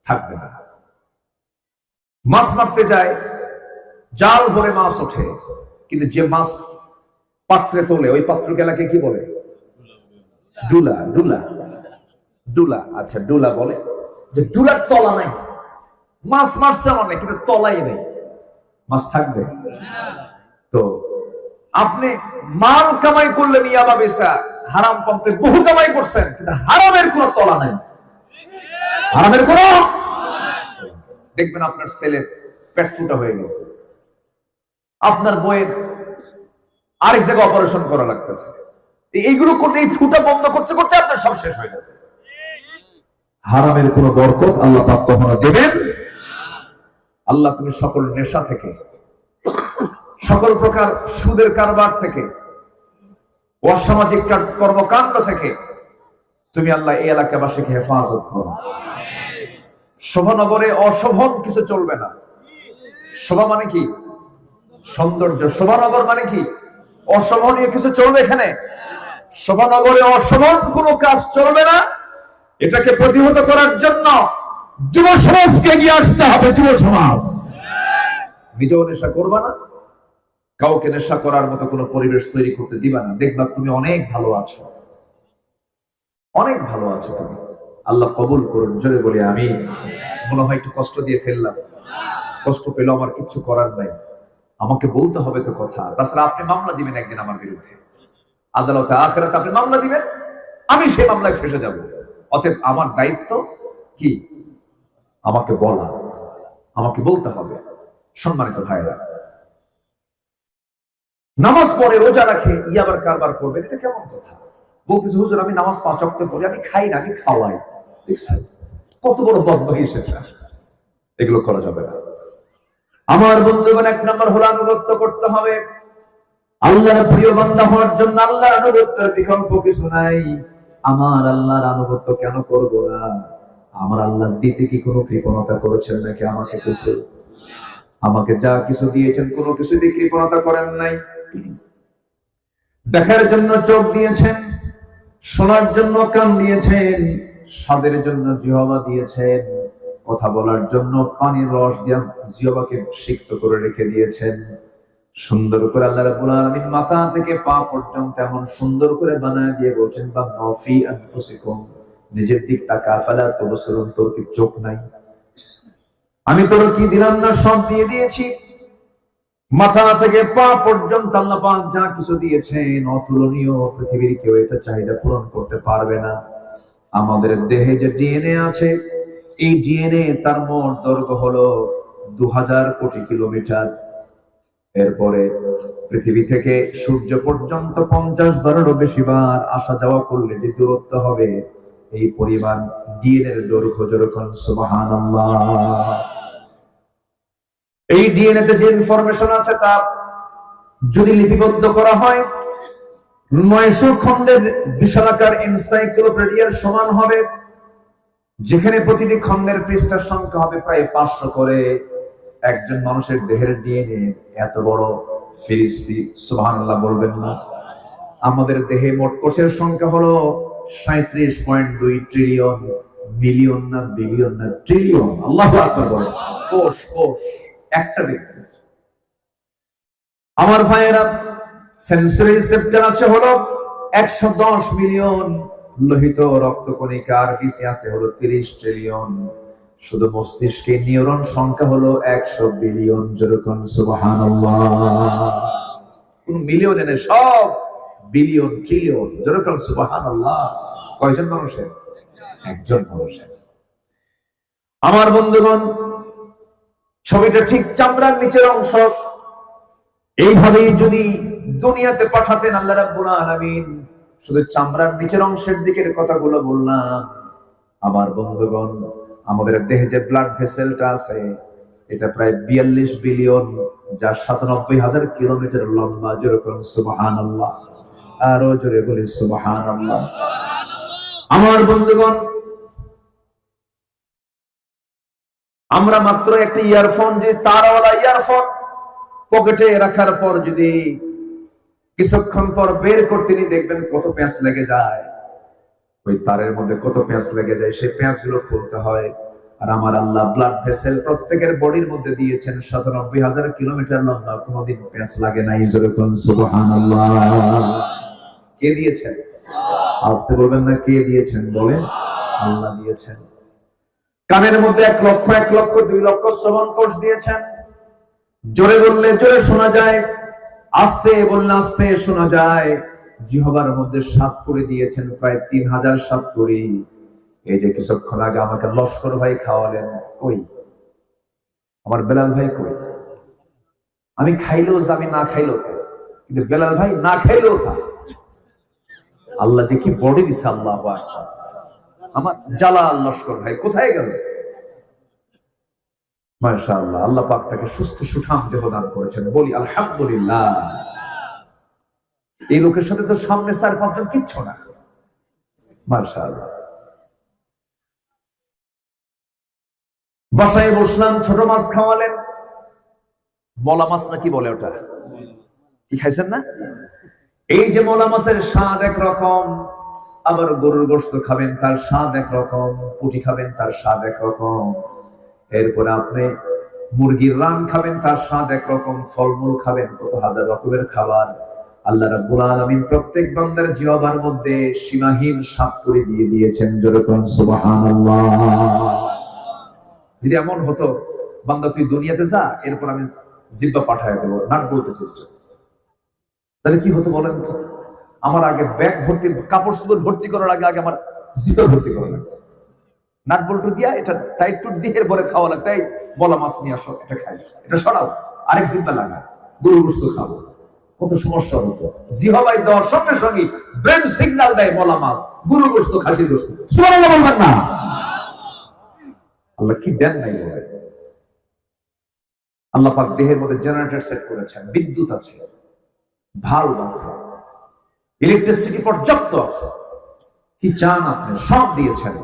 থাকবে না। মাছ মারতে যায়, জাল ভরে মাছ ওঠে, কিন্তু যে মাছ পাত্রে তোলে ওই পাত্র গেলাকে কি বলে? ডুলা। ডুলা ডুলা আচ্ছা, ডুলা বলে যে ডুলার তলা নাই। মাছ মারছে অনেক, কিন্তু তলাই নেই, মাছ থাকবে? তো আপনি মাল কামাই করলেন, ইয়াবা বেচা, হারাম পন্থে বহু কামাই করছেন, কিন্তু হারামের কোনো তলা নাই। হারামের কোন, দেখবেন আপনার ছেলের পেট ফুটা হয়ে গেছে, আপনার বইয়ের আরেক জায়গায় অপারেশন করা লাগতেছে। এইগুলো করতে, এই ফুটা বন্ধ করতে করতে আপনার সব শেষ হয়ে যাবে। হারামের কোন বরকত আল্লাহ পাক কখনো দেবেন। আল্লাহ তুমি সকল নেশা থেকে, সকল প্রকার সুদের কারবার থেকে, অসামাজিক কর্মকাণ্ড থেকে তুমি আল্লাহ এই এলাকাবাসীকে হেফাজত করো। শোভানগরে অশোভন কিছু চলবে না। শোভা মানে কি? সৌন্দর্য। শোভানগর মানে কি? অশোভনীয় কিছু চলবে এখানে? শোভানগরে অশোভন কোনো কাজ চলবে না। এটাকে প্রতিহত করার জন্য যুব সমাজকে এগিয়ে আসতে হবে। যুব সমাজ নিজেও নেশা করবা না, কাউকে নেশা করার মতো কোনো পরিবেশ তৈরি করতে দিবা না। দেখবা তুমি অনেক ভালো আছো, অনেক ভালো আছো তুমি। আল্লাহ কবুল করুন। জোরে বলি আমি। মনে হয় একটু কষ্ট দিয়ে ফেললাম, কষ্ট পেল, আমার কিচ্ছু করার নাই, আমাকে বলতে হবে তো কথা। তাছাড়া আপনি মামলা দিবেন একদিন আমার বিরুদ্ধে আদালতে, আখিরাতে আপনি মামলা দিবেন, আমি সেই মামলায় ফেসে যাব। অতএব আমার দায়িত্ব কি? আমাকে বলা, আমাকে বলতে হবে। সম্মানিত ভাইরা, নামাজ পড়ে, রোজা রাখে, ইয়াবার কারবার করবেন, এটা কেমন কথা? বলতেছে হুজুর আমি নামাজ 5 ওয়াক্ত পড়ি, আমি খাই না, আমি খাওয়াই। দেখছেন কত বড় বদমাইশ এটা? এগুলো করা যাবে না। আমার বন্ধুগণ, 1 নম্বর হলো আনুগত্য করতে হবে। আল্লাহর প্রিয় বান্দা হওয়ার জন্য আল্লাহর আনুগত্যের বিকল্প কিছু নাই। আমার আল্লাহর আনুগত্য কেন করব না? আমার আল্লাহ দিতে কি কোনো কৃপণতা করেছেন নাকি? আমাকে কিছু, আমাকে যা কিছু দিয়েছেন কোনো কিছুতে কৃপণতা করেন নাই। দেখার জন্য চোখ দিয়েছেন, শোনার জন্য কান দিয়েছেন, স্বাদের জন্য জিহ্বা দিয়েছেন, কথা বলার জন্য পানির রস দিয়ে জিহ্বাকে সিক্ত করে রেখে দিয়েছেন। সুন্দর করে আল্লাহ রাব্বুল আলামিন মাথা থেকে পা পর্যন্ত এমন সুন্দর করে বানায় দিয়ে বলছেন, বা নফি আনফুসিকুম, নিজের দিক তাকা, ফালা তুবসিরুন, তোর কি চোখ নাই? আমি তোর কি দিলাম না? সব দিয়ে দিয়েছি। মাথা থেকে পা পর্যন্ত আল্লাহ পাক যা কিছু দিয়েছেন অতুলনীয়, পৃথিবীর কেউ এটা চাহিদা পূরণ করতে পারবে না। আমাদের দেহে যে ডিএনএ আছে, এই ডিএনএ তার মোট দৈর্ঘ্য হলো 2000 কোটি কিলোমিটার। এরপরে পৃথিবী থেকে সূর্য পর্যন্ত 50 বারেরও বেশি বার আসা যাওয়া করলে যে দূরত্ব হবে, এই পরিমাণ ডিএনএ এর দৈর্ঘ্য। যেরকম সুবহানাল্লাহ। এই ডিএনএ তে যে ইনফরমেশন আছে তা যদি লিপিবদ্ধ করা হয়, 900 খণ্ডের বিশালাকার এনসাইক্লোপিডিয়ার সমান হবে, যেখানে প্রতিটি খণ্ডের পৃষ্ঠার সংখ্যা হবে প্রায় 500 করে। একজন মানুষের দেহের ডিএনএ এত বড় ফিরিস্তি, সুবহানাল্লাহ বলবেন না? আমাদের দেহে মোট কোষের সংখ্যা হলো 37.2 ট্রিলিয়ন। মিলিয়ন না, বিলিয়ন না, ট্রিলিয়ন। আল্লাহু আকবার বলেন। কোষ কোষ একটা ব্যক্তি। আমার ভাইয়েরা, সেন্সরি রিসেপ্টর আছে হলো 110 মিলিয়ন, লোহিত রক্তকণিকা আরবিসি আছে হলো 30 ট্রিলিয়ন। শুধু মস্তিষ্কে নিউরন সংখ্যা হলো 100 বিলিয়ন। যেরকম সুবহানাল্লাহ, কোন মিলিয়ন এনে সব বিলিয়ন ট্রিলিয়ন। যেরকম সুবহানাল্লাহ। কয়জন মানুষের? একজন মানুষের। আমার বন্ধুগণ, ছবিটা ঠিক চামড়ার নিচের অংশ। এইভাবেই যদি দুনিয়াতে পাঠাতেন আল্লাহ রাব্বুল আলামিন, শুধু চামড়ার নিচের অংশের দিকের কথাগুলো বললাম। আমার বন্ধুগণ, আমাদের দেহে যে ব্লাড ভেসেলটা আছে, এটা প্রায় 42 বিলিয়ন, যা 97,000 কিলোমিটার লম্বা। যেরকম সুবহানাল্লাহ, আরো জোরে বলি সুবহানাল্লাহ। আমার বন্ধুগণ, আমরা মাত্র একটা ইয়ারফোন, যে তারওয়ালা ইয়ারফোন পকেটে রাখার পর যদি কিছুক্ষণ পর বের করতে নি, দেখবেন কত প্যাঁচ লেগে যায়। ওই তারের মধ্যে কত প্যাঁচ লেগে যায়, সেই প্যাঁচ গুলো খুলতে হয়। আর আমার আল্লাহ ব্লাড ভেসেল প্রত্যেকের বডির মধ্যে দিয়েছেন 97,000 কিলোমিটার লম্বা, কোনোদিন প্যাঁচ লাগে নাই। যেরকম সুবহানাল্লাহ। কে দিয়েছেন? আসতে বলবেন না, কে দিয়েছেন? বলেন, আল্লাহ দিয়েছেন। কানের মধ্যে 1 লক্ষ 1 লক্ষ 2 লক্ষ শ্রবণ কোষ দিয়েছেন। জোরে বললে জোরে শোনা যায়, আস্তে বললে আস্তে শোনা যায়। জিহ্বার মধ্যে 7 করে দিয়েছেন, প্রায় 3000 7 করে। এই যে কিছুক্ষণ আগে আমাকে লস্কর ভাই খাওয়ালেন, কই আমার বেলাল ভাই? কই? আমি খাইলেও আমি না খাইলেও, কিন্তু বেলাল ভাই না খাইলেও তা। আল্লাহ যে কি বডি দিছে, আল্লাহু আকবার। আমার জালাল লস্কর ভাই কোথায় গেল? মাশাআল্লাহ, আল্লাহ পাক তাকে সুস্থ সুঠাম দেহ দান করেছেন। বলি আলহামদুলিল্লাহ। এই লোকের সাথে তো সামনে 4-5 জন কিচ্ছু না। মাশাআল্লাহ। বাসায় বসলাম, ছোট মাছ খাওয়ালেন। মলা মাছ নাকি বলে ওটা, কি খাইছেন না? এই যে মলা মাছের স্বাদ একরকম, আবার গরুর গোশত খাবেন তার স্বাদ একরকম, পুঁটি খাবেন তার স্বাদ একরকম, এরপরে আপনি মুরগির রান খাবেন তার স্বাদ একরকম, ফলমূল খাবেন, কত হাজার রকমের খাবার। আল্লাহ রাব্বুল আলামিন প্রত্যেক বান্দার জিহ্বার মধ্যে সীমাহীন স্বাদ করে দিয়ে দিয়েছেন। যেরকম সুবহানাল্লাহ। যদি এমন হতো, বান্দা তুই দুনিয়াতে যা, এরপর আমি জিহ্বা পাঠায় দেবো, নাট বলতে সিস্টেম, তাহলে কি হতো বলেন তো? আমার আগে ব্যাগ ভর্তি কাপড় চোপড় ভর্তি করার আগে আমার জিহ্বা ভর্তি করা লাগবে, নাট বল্টু দিয়া এটা টাইট টুট দিয়ে এরপরে খাওয়া লাগবে। এই বলা মাছ নিয়ে আসো, এটা খাই, এটা সরাও, আরেক জিহ্বা লাগা, গরু গোশত খাবো, কত সমস্যা হতো। জিহ্বায় দেওয়ার সঙ্গে সঙ্গে ব্রেন সিগন্যাল দেয় বলা মাছ, গরু গোশত, খাসির গোশত। সুবহানাল্লাহ বলবেন না? আল্লাহ কি দেন নাই বলে। আল্লাহ পাক দেহের মধ্যে জেনারেটর সেট করেছেন, বিদ্যুৎ আছে, ভাল্ব আছে, ইলেকট্রিসিটি পর্যাপ্ত আছে। কি চান আপনি? সব দিয়েছেন।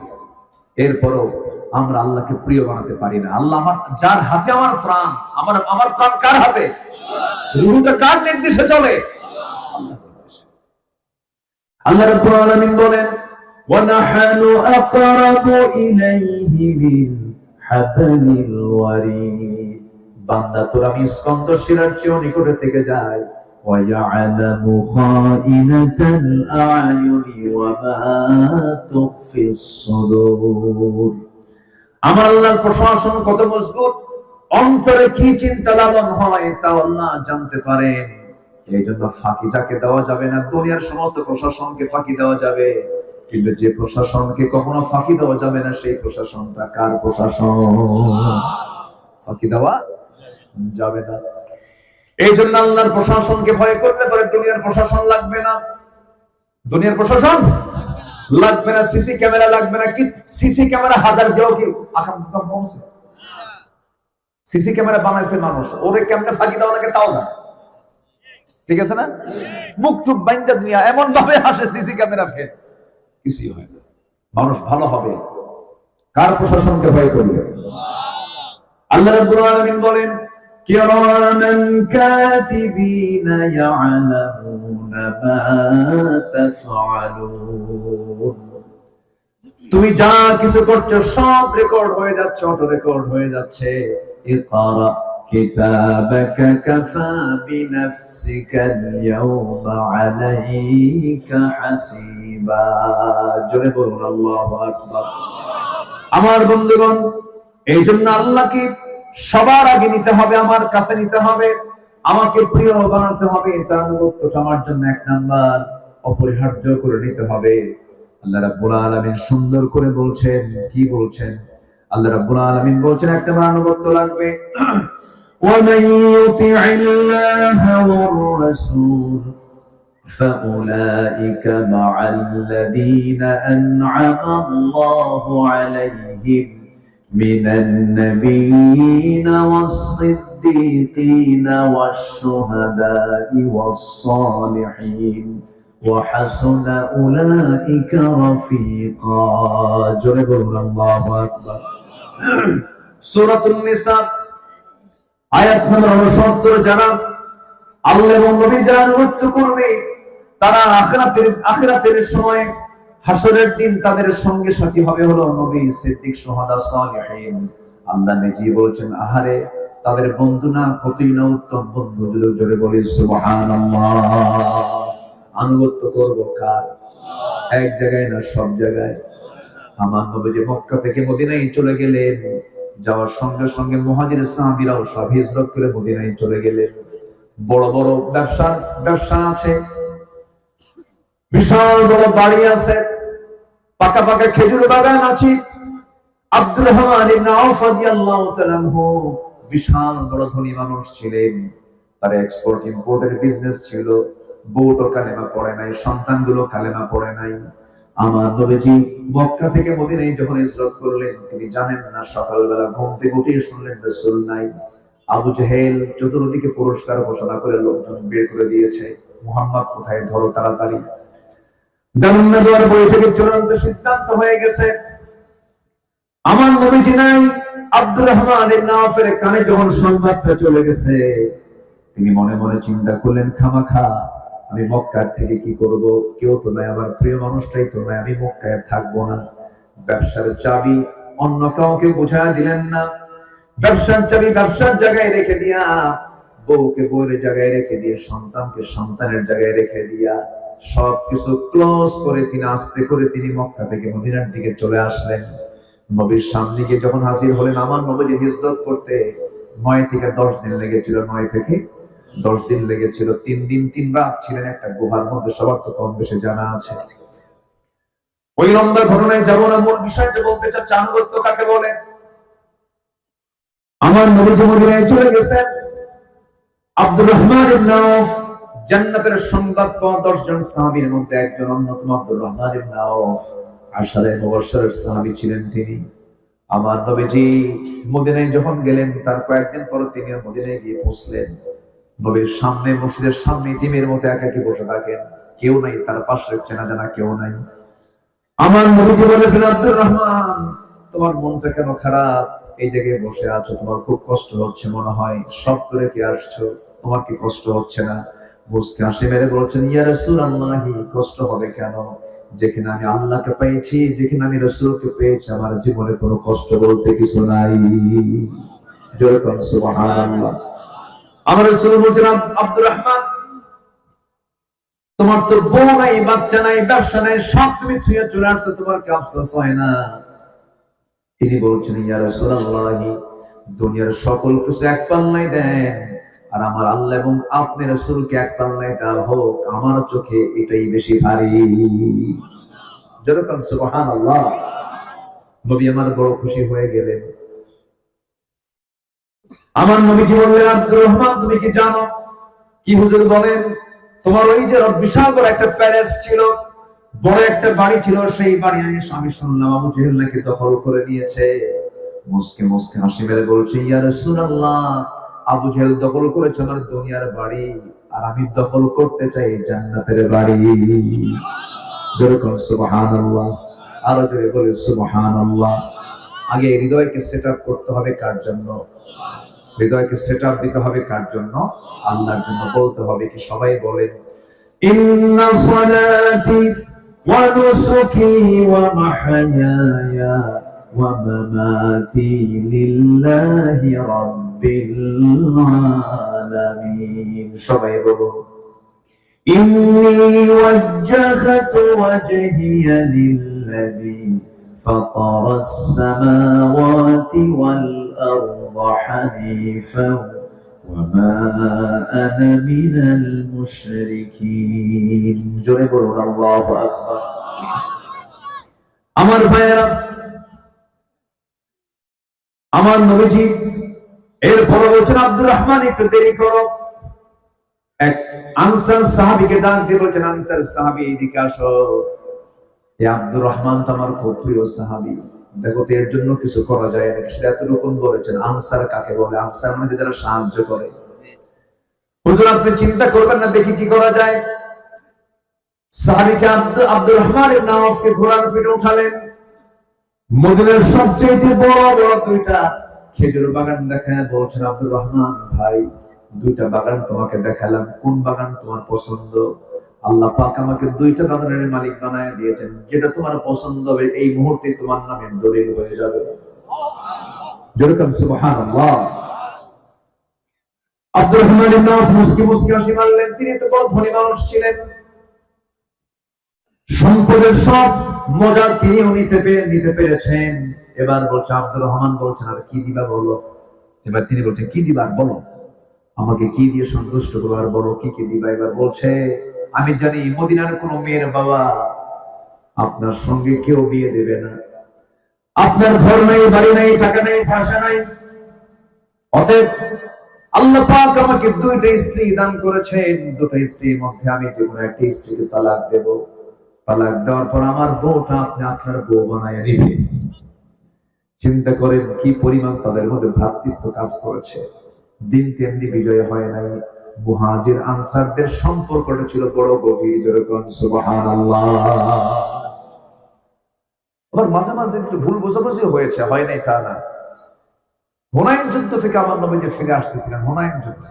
এরপরও আমরা আল্লাহকে প্রিয় বানাতে পারি না। আল্লাহ আমার, যার হাতে আমার প্রাণ, আমার প্রাণ কার হাতে? রূহটা কার নির্দেশে চলে? আল্লাহ রাব্বুল আলামিন বলেন, ওয়া নাহনু আকরাবু ইলাইহি মিন হাবলিল ওয়ারিদ। বান্দা, তোর আমি স্কন্দ শিরার চেয়েও নিকটে থেকে যাই। ওয়া ইয়ালামু খাইনাতাল আ'য়ুনি ওয়া মা তুখফিস সুদূর। আমার আল্লাহর প্রশাসন কত মজবুত, অন্তরে কি চিন্তা লালন হয় তা আল্লাহ জানতে পারেন। এই জন্য ফাঁকি যাকে দেওয়া যাবে না। দুনিয়ার সমস্ত প্রশাসনকে ফাঁকি দেওয়া যাবে, কিন্তু যে প্রশাসনকে কখনো ফাঁকি দেওয়া যাবে না, সেই প্রশাসনটা কার প্রশাসন? ফাঁকি দেওয়া যাবে না। এই জন্য আল্লাহর প্রশাসনকে ভয় করতে পারে, দুনিয়ার প্রশাসন লাগবে না। দুনিয়ার প্রশাসন লাগবে না, সিসি ক্যামেরা লাগবে না। কি সিসি ক্যামেরা হাজার দিয়েও কি আকাম কমছে? সিসি ক্যামেরা বানাইছে মানুষ, ওরে কেমনে ফাঁকি দেওয়া লাগে তাও জানে, ঠিক আছে না? মুখ টুক বাইন্দা দুনিয়া এমন ভাবে হাসে সিসি ক্যামেরা ফের কিছুই হয় না। মানুষ ভালো হবে কার প্রশাসনকে ভয় করবে? আল্লাহ রাব্বুল আলামিন বলেন কিরামান কাতিবিনা ইয়ালামুনা মা তাফআলুন। তুমি যা কিছু করছো সব রেকর্ড হয়ে যাচ্ছে, অটো রেকর্ড হয়ে যাচ্ছে। ইকরা কিতাবাকা কাফা বিনাফসিকা আল-ইয়াওমা আলাইকা হাসিবা। জোরে বলুন আল্লাহু আকবার। আমার বন্ধুগণ, এই জন্য আল্লাহকে সবার আগে নিতে হবে, আমার কাছে নিতে হবে, আমাকে প্রিয় বানাতে হবে। তার আনুগত্যটা আমার জন্য এক নাম্বার অপরিহার্য করে নিতে হবে। আল্লাহ রাব্বুল আলামিন সুন্দর করে বলছেন, কি বলছেন? আল্লাহ রাব্বুল আলামিন বলছেন একটা আনুগত্য লাগবে। وَمَن يُطِعِ اللَّهَ وَالرَّسُولَ فَأُولَئِكَ مَعَ الَّذِينَ أَنْعَمَ اللَّهُ عَلَيْهِمْ مِنَ النَّبِيِّينَ وَالصِّدِّيقِينَ وَالشُّهَدَاءِ وَالصَّالِحِينَ وَحَسُنَ أُولَئِكَ رَفِيقًا। জোরে বলুন আল্লাহু আকবার। সূরাতুন নিসা আয়াত নম্বর 69। যারা আল্লাহ এবং নবীর যারা আনুগত্য করবে তারা আখিরাতের সময় হাসরের দিন তাদের সঙ্গে সাথী হবে হলো নবী, সিদ্দিক, শুহাদা, সালিহিন। আল্লাহ নিজেই বলেছেন আহারে তাদের বন্ধু না, কতই না উত্তম বন্ধু। জোরে বলি সুবহানাল্লাহ। আনুগত্য করব কার? এক জায়গায় না, সব জায়গায়। আমার নবী মক্কা থেকে মদিনায় চলে গেলেন, যাওয়ার সঙ্গে সঙ্গে মুহাজির সাহাবীরাও সব হিজরত করে মদিনায় চলে গেলেন। বড় বড় ব্যবসা আছে, বিশাল বড় বাড়ি আছে, পাকা পাকা খেজুর বাগান আছে। আব্দুর রহমান ইবনে আওফ রাদিয়াল্লাহু তাআলা আনহু বিশাল বড় ধনী মানুষ ছিলেন। তার এক্সপোর্ট ইম্পোর্টের বিজনেস ছিল। বউটো কালেমা পড়ে নাই, সন্তানগুলো কালেমা পড়ে নাই। আমার নবীজি মক্কা থেকে মদিনায় যখন হিজরত করলেন, তিনি জানেন না, সকালবেলা ঘুম থেকে উঠে শুনলেন রাসূল নাই। আবু জেহেল চতুর্দিকে পুরস্কার ঘোষণা করে লোকজন বের করে দিয়েছে, মুহাম্মদ কোথায়, ধরো তাড়াতাড়ি। দারুন্না দুয়ার বৈঠকে চূড়ান্ত সিদ্ধান্ত হয়ে গেছে, আমার নবীজি নাই। আব্দুর রহমান ইবনে আওফের কানে যখন সংবাদটা চলে গেছে, তিনি মনে মনে চিন্তা করলেন খামাখা আমি মক্কার থেকে কি করব, কেউ তো নাই, আমার প্রিয় মানুষটাই তো নাই, আমি মক্কায় থাকবো না। ব্যবসার চাবি অন্য কাউকে বোঝায় দিলেন না, ব্যবসার চাবি ব্যবসার জায়গায় রেখে দিয়া, বউকে বউয়ের জায়গায় রেখে দিয়ে, সন্তানকে সন্তানের জায়গায় রেখে দিয়া, সবকিছু ক্লোজ করে তিনি আস্তে করে তিনি মক্কা থেকে মদিনার দিকে চলে আসলেন। নবীর সামনে গিয়ে যখন হাজির হলেন, আমার নবীজি হিজরত করতে 9 থেকে 10 দিন লেগেছিল। 9 থেকে 10 দিন লেগেছিল। 3 দিন 3 রাত ছিলেন একটা গুহার মধ্যে। সবার তো কম বেশি জানা আছে। ওই লম্বা ঘটনায় যাব না, মূল বিষয়টা বলতে চাচ্ছি, আনুগত্য কাকে বলে। আমার নবীজি মদিনায় চলে গেছেন। আব্দুর রহমান ইবনে আওফ জান্নাতের সংবাদ পাওয়া 10 জন সাহাবীর মধ্যে একজন অন্যতম। আব্দুর রহমান ইবনে আওফ আশারে মুবাশশিরের সাহাবী ছিলেন তিনি। আমার নবীজি মদিনায় যখন গেলেন, তার কয়েকদিন পর তিনি মদিনায় গিয়ে পৌঁছলেন। নবীর সামনে, মসজিদের সামনে ইতিমের মতো একাকী বসে থাকেন, কেউ নাই, তার পাশে চেনা জানা কেউ নাই। আমার নবীজি বলেন আব্দুর রহমান, তোমার মনটা কেন খারাপ? এই জায়গায় বসে আছো, তোমার খুব কষ্ট হচ্ছে মনে হয়, সব করে কি আসছো, তোমার কি কষ্ট হচ্ছে না? মুস্কে হাসি মেরে বলছেন ইয়া রাসূলুল্লাহ, কষ্ট হবে কেন? যেখানে আমি আল্লাহকে পেয়েছি, যেখানে আমি রাসূলকে পেয়েছি, আমার জীবনে কোনো কষ্ট বলতে কিছু নাই। জোরে বলুন সুবহানাল্লাহ। আমার রাসূল বলছেন আব্দুর রহমান, তোমার তো বউ নাই, বাচ্চা নাই, ব্যবসা নাই, সব তুমি ছুঁয়ে চলে আসছো, তোমার কি আফসোস হয় না? তিনি বলছেন ইয়া রাসূলুল্লাহ, দুনিয়ার সকল কিছু এক পাল্লায় দেন, আর আমার আল্লাহ এবং আপনি রাসূলকে এক পাল্লায় দেওয়া হোক, আমার চোখে এটাই বেশি ভারী। যেরকম সুবহানাল্লাহ। নবী আমার বড় খুশি হয়ে গেলেন। আমার নবীজি বললেন আব্দুর রহমান, তুমি কি জানো? কি হুজুর বলেন? তোমার ওই যে বিশাল বড় একটা প্যালেস ছিল, বড় একটা বাড়ি ছিল, সেই বাড়ি আমি শুনলাম আবু জেহেল নাকি দখল করে নিয়েছে। মুস্কে মুস্কে হাসি মেরে বলছে ইয়া রাসূলুল্লাহ, আবু জেহেল দখল করেছে আমার দুনিয়ার বাড়ি, আর আমি দখল করতে চাই জান্নাতের বাড়ি। যেরকম সুবহানাল্লাহ, আরো জোরে বলে সুবহানাল্লাহ। আগে হৃদয়কে সেট আপ করতে হবে কার জন্য? হৃদয়কে সেট আপ দিতে হবে কার জন্য? আল্লাহর জন্য। বলতে হবে কি? সবাই বলেন, ইন্না সালাতি ওয়া নুসুকি ওয়া মাহইয়ায়া ওয়া মামাতি লিল্লাহি রাব্বিল আলামিন। সবাই বলুন, ইন্নী ওয়াজ্জাহতু ওয়াজহিয়া লিল্লাযী ফাতারাস সামাওয়াতি ওয়াল আরদা হানিফান ওয়া মা আনা মিনাল মুশরিকিন। জোরে বলুন আল্লাহু আকবার। আমার ভাইয়েরা, আমার নবীজি এরপর বলছেন, আব্দুর রহমান একটু দেরি করো। এক আনসার সাহাবীকে ডাক দিয়ে বলছেন, আনসার সাহাবী এদিকে আসো। এই আব্দুর রহমান তো আমার খুব প্রিয় সাহাবী, দেখো তো এর জন্য কিছু করা যায় নাকি? সেটা এতটুকুন বলেছেন। আনসার কাকে বলে? আনসার মানে যারা সাহায্য করে। হুজুর আপনি চিন্তা করবেন না, দেখি কি করা যায়। সাহাবীকে আব্দুর রহমান ইবনে আওফকে ঘোড়ার পিঠে উঠালেন। মদিনার সবচেয়ে বড় বড় দুইটা খেজুর বাগান দেখায় বলছেন, আব্দুর রহমান ভাই, দুইটা বাগান তোমাকে দেখালাম, কোন বাগান তোমার পছন্দ? আল্লাহ পাক আমাকে দুইটা বাগানের মালিক বানায় দিয়েছেন, যেটা তোমার পছন্দ হবে এই মুহূর্তে তোমার নামে দলিল হয়ে যাবে। যেরকম সুবহানাল্লাহ। আব্দুর রহমান ইবনে আওফ মুস্কি মুস্কি হাসি মারলেন। তিনি তো বড় ধনী মানুষ ছিলেন, সম্পদের সব মজা তিনিও নিতে পেরেছেন। এবার বলছে, আব্দুর রহমান বলছেন, আর কি দিবা বলো? এবার তিনি বলছেন, কি দিবা বলো, আমাকে কি দিয়ে সন্তুষ্ট করো, আর বলো কি কি দিবা। এবার বলছে, আমি জানি মদিনার কোন মেয়ের বাবা আপনার সঙ্গে কেউ বিয়ে দেবে না, আপনার ঘর নাই, বাড়ি নাই, টাকা নাই, পয়সা নাই, অতএব আল্লাহ পাক আমাকে দুইটা স্ত্রী দান করেছেন, দুটো স্ত্রীর মধ্যে আমি যে কোনো একটা স্ত্রীকে তালাক দেব। তালাক দেওয়ার পর আমার বউটা আপনি আপনার বউ বানায় নিবেন। চিন্তা করেন কি পরিমাণ তাদের মধ্যে ভ্রাতৃত্ব কাজ করেছে। দিন তেমনি বিজয় হয় নাই। মুহাজির আনসারদের সম্পর্কটা ছিল বড় গভীর। যেরকম সুবহানাল্লাহ। আবার মাঝে মাঝে একটু ভুল বোঝাবুঝি হয়েছে, হয় নাই তা না। হুনাইন যুদ্ধ থেকে আমার নবীজি ফিরে আসতেছিলেন। হুনাইন যুদ্ধ,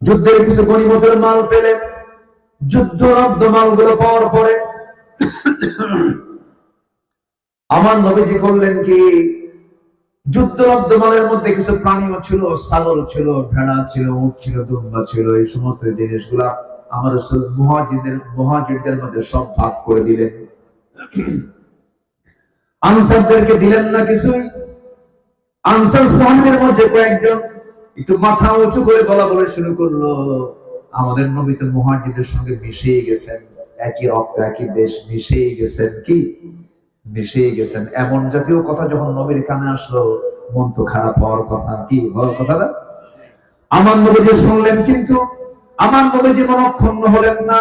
যুদ্ধের কিছু গনিমতের মাল পেলেন। যুদ্ধরব্দ মালগুলো পাওয়ার পরে আমার নবীজি করলেন কি, যুদ্ধরব্দ মালের মধ্যে কিছু প্রাণীও ছিল, ছাগল ছিল, ভেড়া ছিল, উট ছিল, দুম্বা ছিল। এই সমস্ত জিনিসগুলা আমার রাসূল মুহাজিরদের মধ্যে সব ভাগ করে দিলেন। আনসারদেরকে দিলেন না কিছুই। আনসার সাহাবীদের মধ্যে কয়েকজন একটু মাথা উঁচু করে বলা বলে শুরু করলো, আমাদের নবী তো মুহাজিরদের সঙ্গে মিশিয়ে গেছেন, একই রক্ত একই দেশ, মিশিয়ে গেছেন। কি মিশিয়ে গেছেন? এমন জাতীয় কথা যখন নবীর কানে আসলো, মন তো খারাপ হওয়ার কথা। কি হওয়ার কথা না? আমার নবীজি শুনলেন, কিন্তু আমার নবীজি মনক্ষুণ্ণ হলেন না।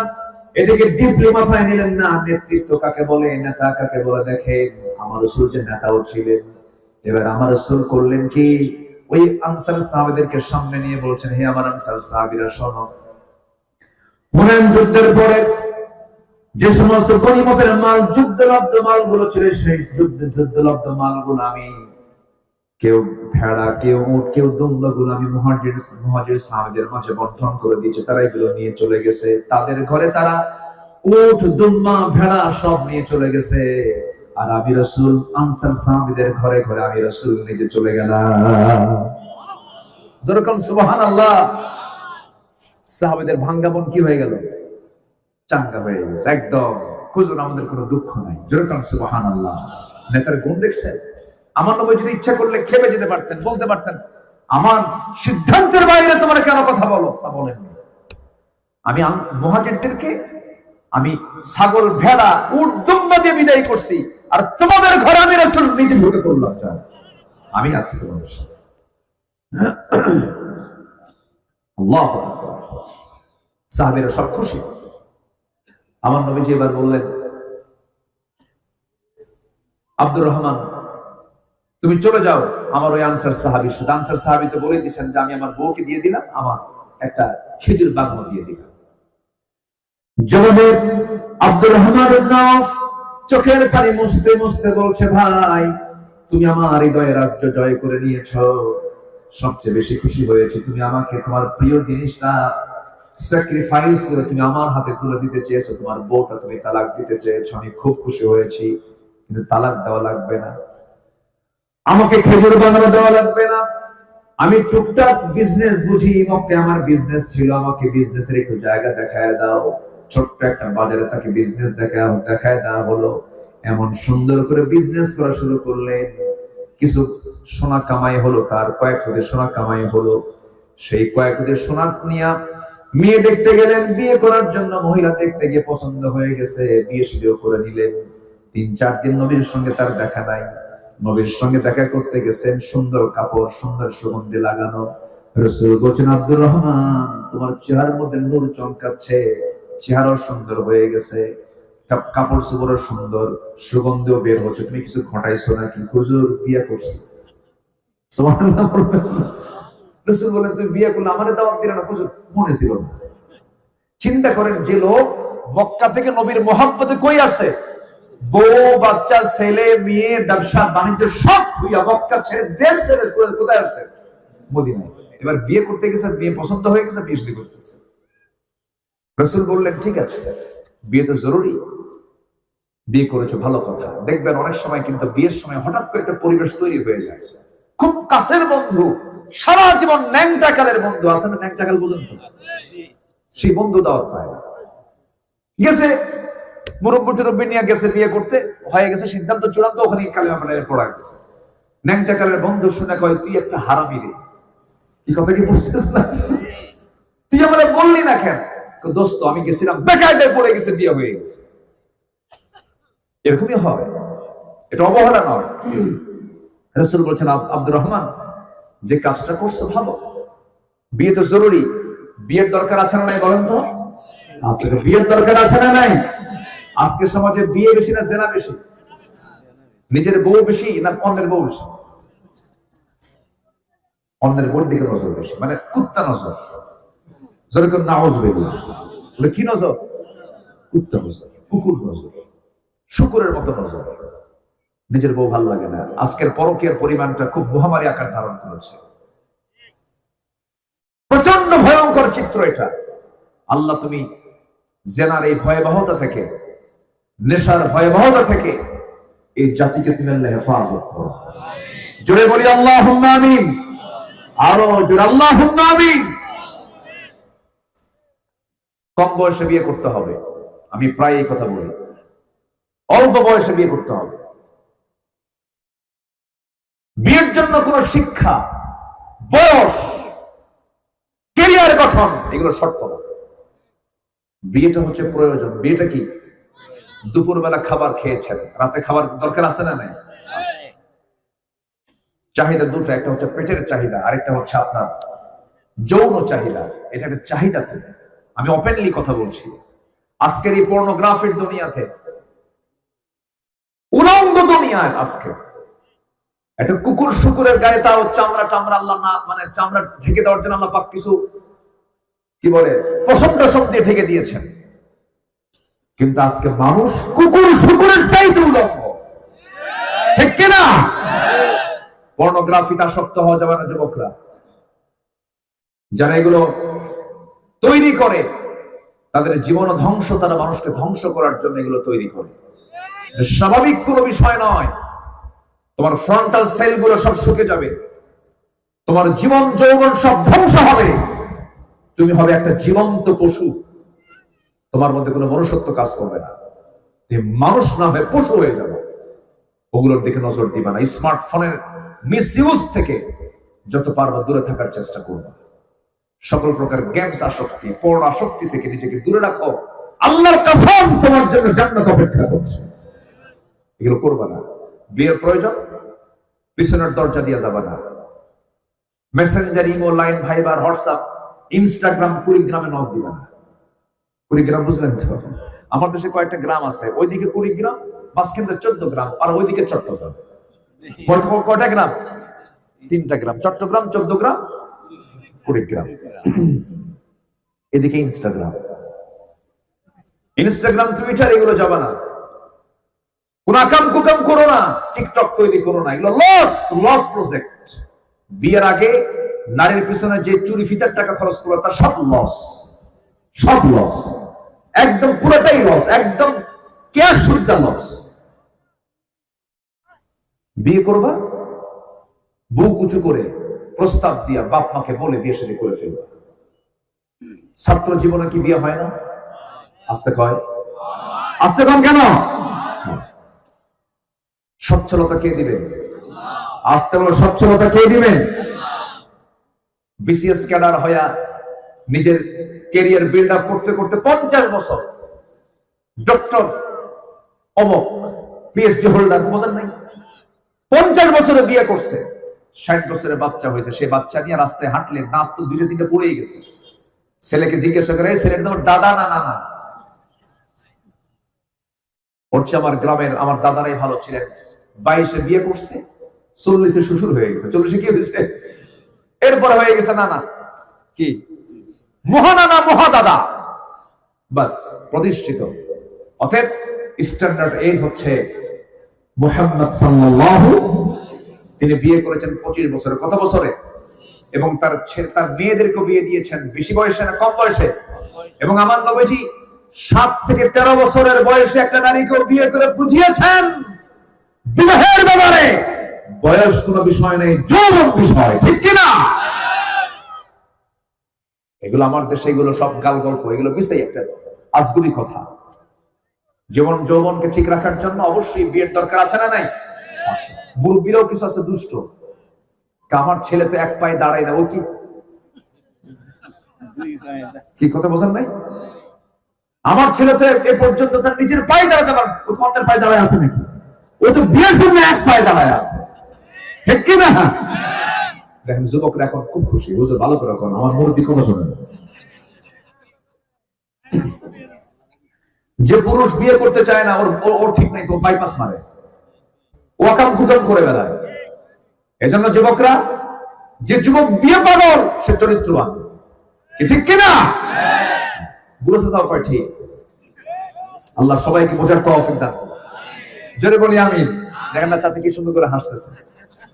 এদিকে ডিপলি মাথায় নিলেন না। নেতৃত্ব কাকে বলে, নেতা কাকে বলে দেখেন। আমার রাসূল যে নেতাও ছিলেন। এবার আমার রাসূল করলেন কি, ওই আনসার সাহাবীদেরকে সামনে নিয়ে বলছেন, হে আমার আনসার সাহাবীরা শোনো, হুনাইন যুদ্ধের পরে যে সমস্ত গনিমতের মাল, যুদ্ধলব্ধ মালগুলো ছিল, সেই যুদ্ধলব্ধ মালগুলো আমি, কেউ ভেড়া, কেউ উট, কেউ দুম্বাগুলো আমি মুহাজির সাহাবীদের মাঝে বন্টন করে দিয়েছে। তারা এগুলো নিয়ে চলে গেছে। তাদের ঘরে তারা উট, দুম্বা, ভেড়া সব নিয়ে চলে গেছে। আর আমি রাসূল আনসার সাহাবীদের ঘরে ঘরে আমি রাসূল নিজে চলে গেলাম। যেরকম সুবহানাল্লাহ। সাহাবীদের ভাঙ্গা মন কি হয়ে গেল? চাঙ্গা হয়ে গেছে একদম। হুজুর আমাদের কোনো দুঃখ নাই। যেরকম সুবহানাল্লাহ। নেতার গুণ দেখছেন? আমার নবী যদি ইচ্ছা করলে খেপে যেতে পারতেন, বলতে পারতেন, আমার সিদ্ধান্তের বাইরে তোমরা কেন কথা বলো? তা বলেননি। আমি মুহাজিরদেরকে আমি ছাগল, ভেড়া, উট, দুম্বা দিয়ে বিদায় করছি, আর তোমাদের ঘরে আমি রাসূল নিজে ঢুকে পড়লাম। আমি আছি তোমাদের সাথে। আল্লাহু আকবার। সাহাবীরা সব খুশি। আমার নবীজি এবার বললেন, আব্দুর রহমান তুমি চলে যাও। আমার ওই আনসার সাহাবী, শুধু আনসার সাহাবী তো বলে দিয়েছেন যে আমি আমার বউকে দিয়ে দিলাম, আমার একটা খেজুর বাগানও দিয়ে দিলাম। জবাবে আব্দুর রহমান ইবনে আওফ চোখের পানি মুছতে মুছতে বলছে, ভাই তুমি আমার হৃদয়ের রাজ্য জয় করে নিয়েছো, সবচেয়ে বেশি খুশি হয়েছে তুমি আমাকে তোমার প্রিয় জিনিসটা স্যাক্রিফাইস করে তুমি আমার হাতে তুলে দিতে চেয়েছো, তোমার বউটা তুমি তালাক দিতে চেয়েছো, আমি খুব খুশি হয়েছি, কিন্তু তালাক দেওয়া লাগবে না, আমাকে খেজুর বাগানও দেওয়া লাগবে না, আমি টুকটাক বিজনেস বুঝি, মক্কায় আমার বিজনেস ছিল, আমাকে বিজনেসের একটু জায়গা দেখায় দাও, ছোট্ট একটা বাজারে তাকে বিজনেস দেখায় দেওয়া হলো। এমন সুন্দর করে বিজনেস করা শুরু করলেন, কিছু সোনা কামাই হলো, তার কয়েক হাজার সোনা কামাই হলো। সেই কয়েক হাজার সোনা নিয়ে মেয়ে দেখতে গেলেন, বিয়ে করার জন্য মহিলা দেখতে গিয়ে পছন্দ হয়ে গেছে, বিয়ে শাদীও করে নিলেন। 3-4 দিন নবীর সঙ্গে তার দেখা নাই, নবীর সঙ্গে দেখা করতে গেছেন, সুন্দর কাপড়, সুন্দর সুগন্ধি লাগানো। রাসূল বলেন, আব্দুর রহমান তোমার চেহারার মধ্যে নূর চমকাচ্ছে, চেহারাও সুন্দর হয়ে গেছে, কাপড় চোপড়ও সুন্দর, সুগন্ধিও বের হচ্ছে, তুমি কিছু ঘটাইছো নাকি? হুজুর বিয়ে করছি। সুবহানাল্লাহ বলবেন। রাসূল বলেন, তুমি বিয়ে করলে আমারে দাওয়াত দিলে না? হুজুর মনে ছিল না। চিন্তা করেন, যে লোক মক্কা থেকে নবীর মহব্বতে কই আসে, বউ বাচ্চা ছেলে মেয়ে ব্যবসা বাণিজ্য সব থুইয়া মক্কা ছেড়ে দেশ ছেড়ে কোথায় আসে? মদিনায়। এবার বিয়ে করতে গেছে, বিয়ে পছন্দ হয়ে গেছে, বিয়ে শাদী করতেছে। রাসূল বললেন, ঠিক আছে, বিয়ে তো জরুরি, বিয়ে করেছো ভালো কথা। দেখবেন অনেক সময় কিন্তু বিয়ের সময় হঠাৎ করে একটা পরিবেশ তৈরি হয়ে যায়, খুব কাছের বন্ধু, সারা জীবন ন্যাংটাকালের বন্ধু আছে না, ন্যাংটাকাল পর্যন্ত সেই বন্ধু দাওয়াত পায় না, গেছে মুরব্বী নিয়ে গেছে, বিয়ে করতে হয়ে গেছে, সিদ্ধান্ত চূড়ান্ত, ওখানে কালেমা পড়া গেছে। ন্যাংটাকালের বন্ধু শুনে কয়, তুই একটা হারামি রে। এই কথা কি বুঝছিস না? তুই আমারে বললি না কেন? দোস্ত আমি গেছিলাম, বেকায়দায় পড়ে গেছে, বিয়ে হয়ে গেছে। এরকমই হয়, এটা অবহেলা নয়। রাসূল বলছেন, আব্দুর রহমান যে কাজটা করছো ভালো, বিয়ে তো জরুরি, বিয়ের দরকার আছে না নাই বলেন তো? আজকে বিয়ের দরকার আছে না নাই? আজকে সমাজে বিয়ে বেশি না জেনা বেশি? নিজের বউ বেশি না অন্যের বউ বেশি? অন্যের বউর দিকে নজর বেশি, মানে কুত্তা নজর। যেরকম নাউযুবিল্লাহ, বলে কি নজর? কুত্তা নজর, কুকুর নজর, শুকুরের মতো নজর। নিজের বউ ভালো লাগে না। আজকের পরকীয়ার পরিমাণটা খুব মহামারী আকার ধারণ করেছে, প্রচন্ড ভয়ঙ্কর চিত্র এটা। আল্লাহ তুমি জেনার এই ভয়াবহতা থেকে, নেশার ভয়াবহতা থেকে এই জাতিকে তুমি আল্লাহ হেফাজত করো। জোরে বলি আল্লাহুম্মা আমিন, আরো জোরে আল্লাহুম্মা আমিন। কম বয়সে বিয়ে করতে হবে, আমি প্রায় এই কথা বলি, অল্প বয়সে বিয়ে করতে হবে। বিয়ের জন্য কোন শিক্ষা, বয়স, ক্যারিয়ার গঠন এগুলো শর্ত না। বিয়েটা হচ্ছে প্রয়োজন। বিয়েটা কি? দুপুরবেলা খাবার খেয়েছেন, রাতে খাবার দরকার আছে না নাই? চাহিদা দুটো, একটা হচ্ছে পেটের চাহিদা, আরেকটা হচ্ছে আপনার যৌন চাহিদা। এটা একটা চাহিদা। তো আমি ওপেনলি কথা বলছি, আজকের এই পর্নোগ্রাফির দুনিয়াতে, উলঙ্গ দুনিয়ায় আজকে একটা কুকুর শুকুরের গায়ে তাও চামড়া টামড়া আল্লাহ না, মানে চামড়া ঢেকে দেওয়ার জন্য আল্লাহ পাক কিছু কি বলে পশম টসম দিয়ে ঢেকে দিয়েছেন। কিন্তু আজকে মানুষ কুকুর শুকুরের চাইতে উলঙ্গ, ঠিক কিনা? পর্নোগ্রাফিতে আসক্ত হওয়া যাবে না যুবকরা, যারা এগুলো তৈরি করে তাদের জীবন ধ্বংস, তারা মানুষকে ধ্বংস করার জন্য এগুলো তৈরি করে। স্বাভাবিক কোনো বিষয় নয়। তোমার ফ্রন্টাল সেল গুলো সব শুকে যাবে, তোমার জীবন যৌবন সব ধ্বংস হবে, তুমি হবে একটা জীবন্ত পশু, তোমার মধ্যে কোনো মনুষ্যত্ব কাজ করবে না, তুমি মানুষ না হয়ে পশু হয়ে যাবে। ওগুলোর দিকে নজর দিবা না। স্মার্টফোনের মিসইউজ থেকে যত পারবা দূরে থাকার চেষ্টা করবা। সকল প্রকার গেমস আসক্তি, পর্ন আসক্তি থেকে নিজেকে দূরে রাখো। আল্লাহর কসম তোমার জন্য জান্নাত অপেক্ষা করছে। এগুলো করবা না। বিয়ের প্রয়োজন, পিছনের দরজা দিয়ে যাবা না। Messenger, imo, Line, Viber, WhatsApp, Instagram, কুড়িগ্রামে নক দিবা না। কুড়িগ্রাম বুঝলেন তো? আমার দেশে কয়েকটা গ্রাম আছে, ওইদিকে কুড়িগ্রাম, মাঝখানে 14 গ্রাম, আর ওইদিকে চট্টগ্রাম। কয়টা গ্রাম? 3টা গ্রাম। চট্টগ্রাম 14 গ্রাম, কুড়িগ্রাম। এদিকে ইনস্টাগ্রাম, টুইটার এগুলো যাবে না। কোন আকাম কুকাম করো না, টিকটক তৈরি করো না, এগুলো লস প্রজেক্ট। বিয়ের আগে নারীর পিছনে যে চুরি ফিতার টাকা খরচ করো তার সব লস, একদম পুরোটাই লস, একদম ক্যাশ শুদ্ধ লস। বিয়ে করবা, বুক উঁচু করে প্রস্তাব দিয়া বাপ মাকে বলে বিয়ে শাদী করে ফেলবা। ছাত্র জীবনে কি বিয়ে হয় না? আস্তে কম কেন? সচ্ছলতা কে দিবেন? আস্তে বলো, সচ্ছলতা কে দিবেন? বিসিএস ক্যাডার হইয়া নিজের ক্যারিয়ার বিল্ড আপ করতে করতে 50 বছর ডক্টর অমক পিএইচডি হোল্ডার, বোঝেন নাই? 50 বছরে বিয়ে করছে, 60 বছরের বাচ্চা হয়েছে। সে বাচ্চা নিয়ে রাস্তায় হাঁটলে দাঁত তো 2-3টা পড়েই গেছে। ছেলেকে জিজ্ঞাসা করে, ছেলের নাম দাদা না নানা? হচ্ছে আমার গ্রামের আমার দাদারাই ভালো ছিলেন, 22-এ বিয়ে করছে, 40-এ শ্বশুর হয়ে গেছে। 40-এ কি হয়েছে? এরপরে হয়ে গেছে নানা, কি মহানানা মহাদাদা, বাস প্রতিষ্ঠিত। অতএব স্ট্যান্ডার্ড এজ হচ্ছে মুহাম্মদ সাল্লাল্লাহু, তিনি বিয়ে করেছেন 25 বছরে। কত বছরে? এবং তার মেয়েদেরকে বিয়ে দিয়েছেন বেশি বয়সে না কম বয়সে? এবং আমার নবীজি 7 থেকে 13 বছরের বয়সে একটা নারীকে বিয়ে করে বুঝিয়েছেন বিবাহের ব্যাপারে বয়স কোনো বিষয় নেই, যৌবন বিষয়, ঠিক কিনা? এগুলো আমার দেশে এগুলো সব গাল গল্প, এগুলো বিষয় একটা আজগুবি কথা। যেমন যৌবনকে ঠিক রাখার জন্য অবশ্যই বিয়ের দরকার আছে না নাই? মুরব্বীরাও কিছু আছে দুষ্ট, আমার ছেলে তো এক পায়ে দাঁড়ায় না, ও কি কথা বোঝেন নাই? আমার ছেলে তো এ পর্যন্ত তার নিজের পায়ে দাঁড়াতে পারে, ও অন্যের পায়ে দাঁড়ায় আছে নাকি? ও তো বিয়ের জন্য এক পায়ে দাঁড়ায় আছে, ঠিক কিনা? দেখেন যুবকরা এখন খুব খুশি, বুঝো ভালো করে এখন আমার মুরব্বী কথা শোনেন। যে পুরুষ বিয়ে করতে চায় না, ওর ঠিক নাই, তো বাইপাস মারে, ওয়াকাম কুকাম করে বেড়ায়। এজন্য যুবকরা, যে যুবক বিয়ে পাগল সে চরিত্রবান, ঠিক কিনা? বুঝতে চাও কয় ঠিক? আল্লাহ সবাইকে বোঝার তৌফিক দান করুন। জোরে বলি আমিন। দেখেন না চাচা কি সুন্দর করে হাসতেছে,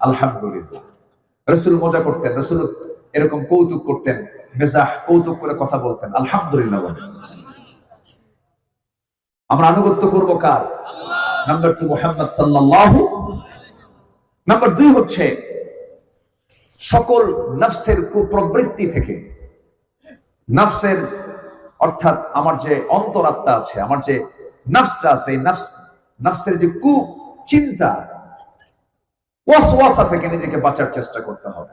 আলহামদুলিল্লাহ। রাসূল মজা করতেন, রাসূল এরকম কৌতুক করতেন, মেজাহ কৌতুক করে কথা বলতেন, আলহামদুলিল্লাহ। আমরা আনুগত্য করব কার? নাম্বার 2 মুহাম্মদ সাল্লাল্লাহু। নাম্বার 2 হচ্ছে সকল নফসের কুপ্রবৃত্তি থেকে, নফসের অর্থাৎ আমার যে অন্তরাত্মা আছে, আমার যে নফসটা আছে, এই নফসের যে কুচিন্তা, ওয়াসওয়াসা থেকে নিজেকে বাঁচার চেষ্টা করতে হবে।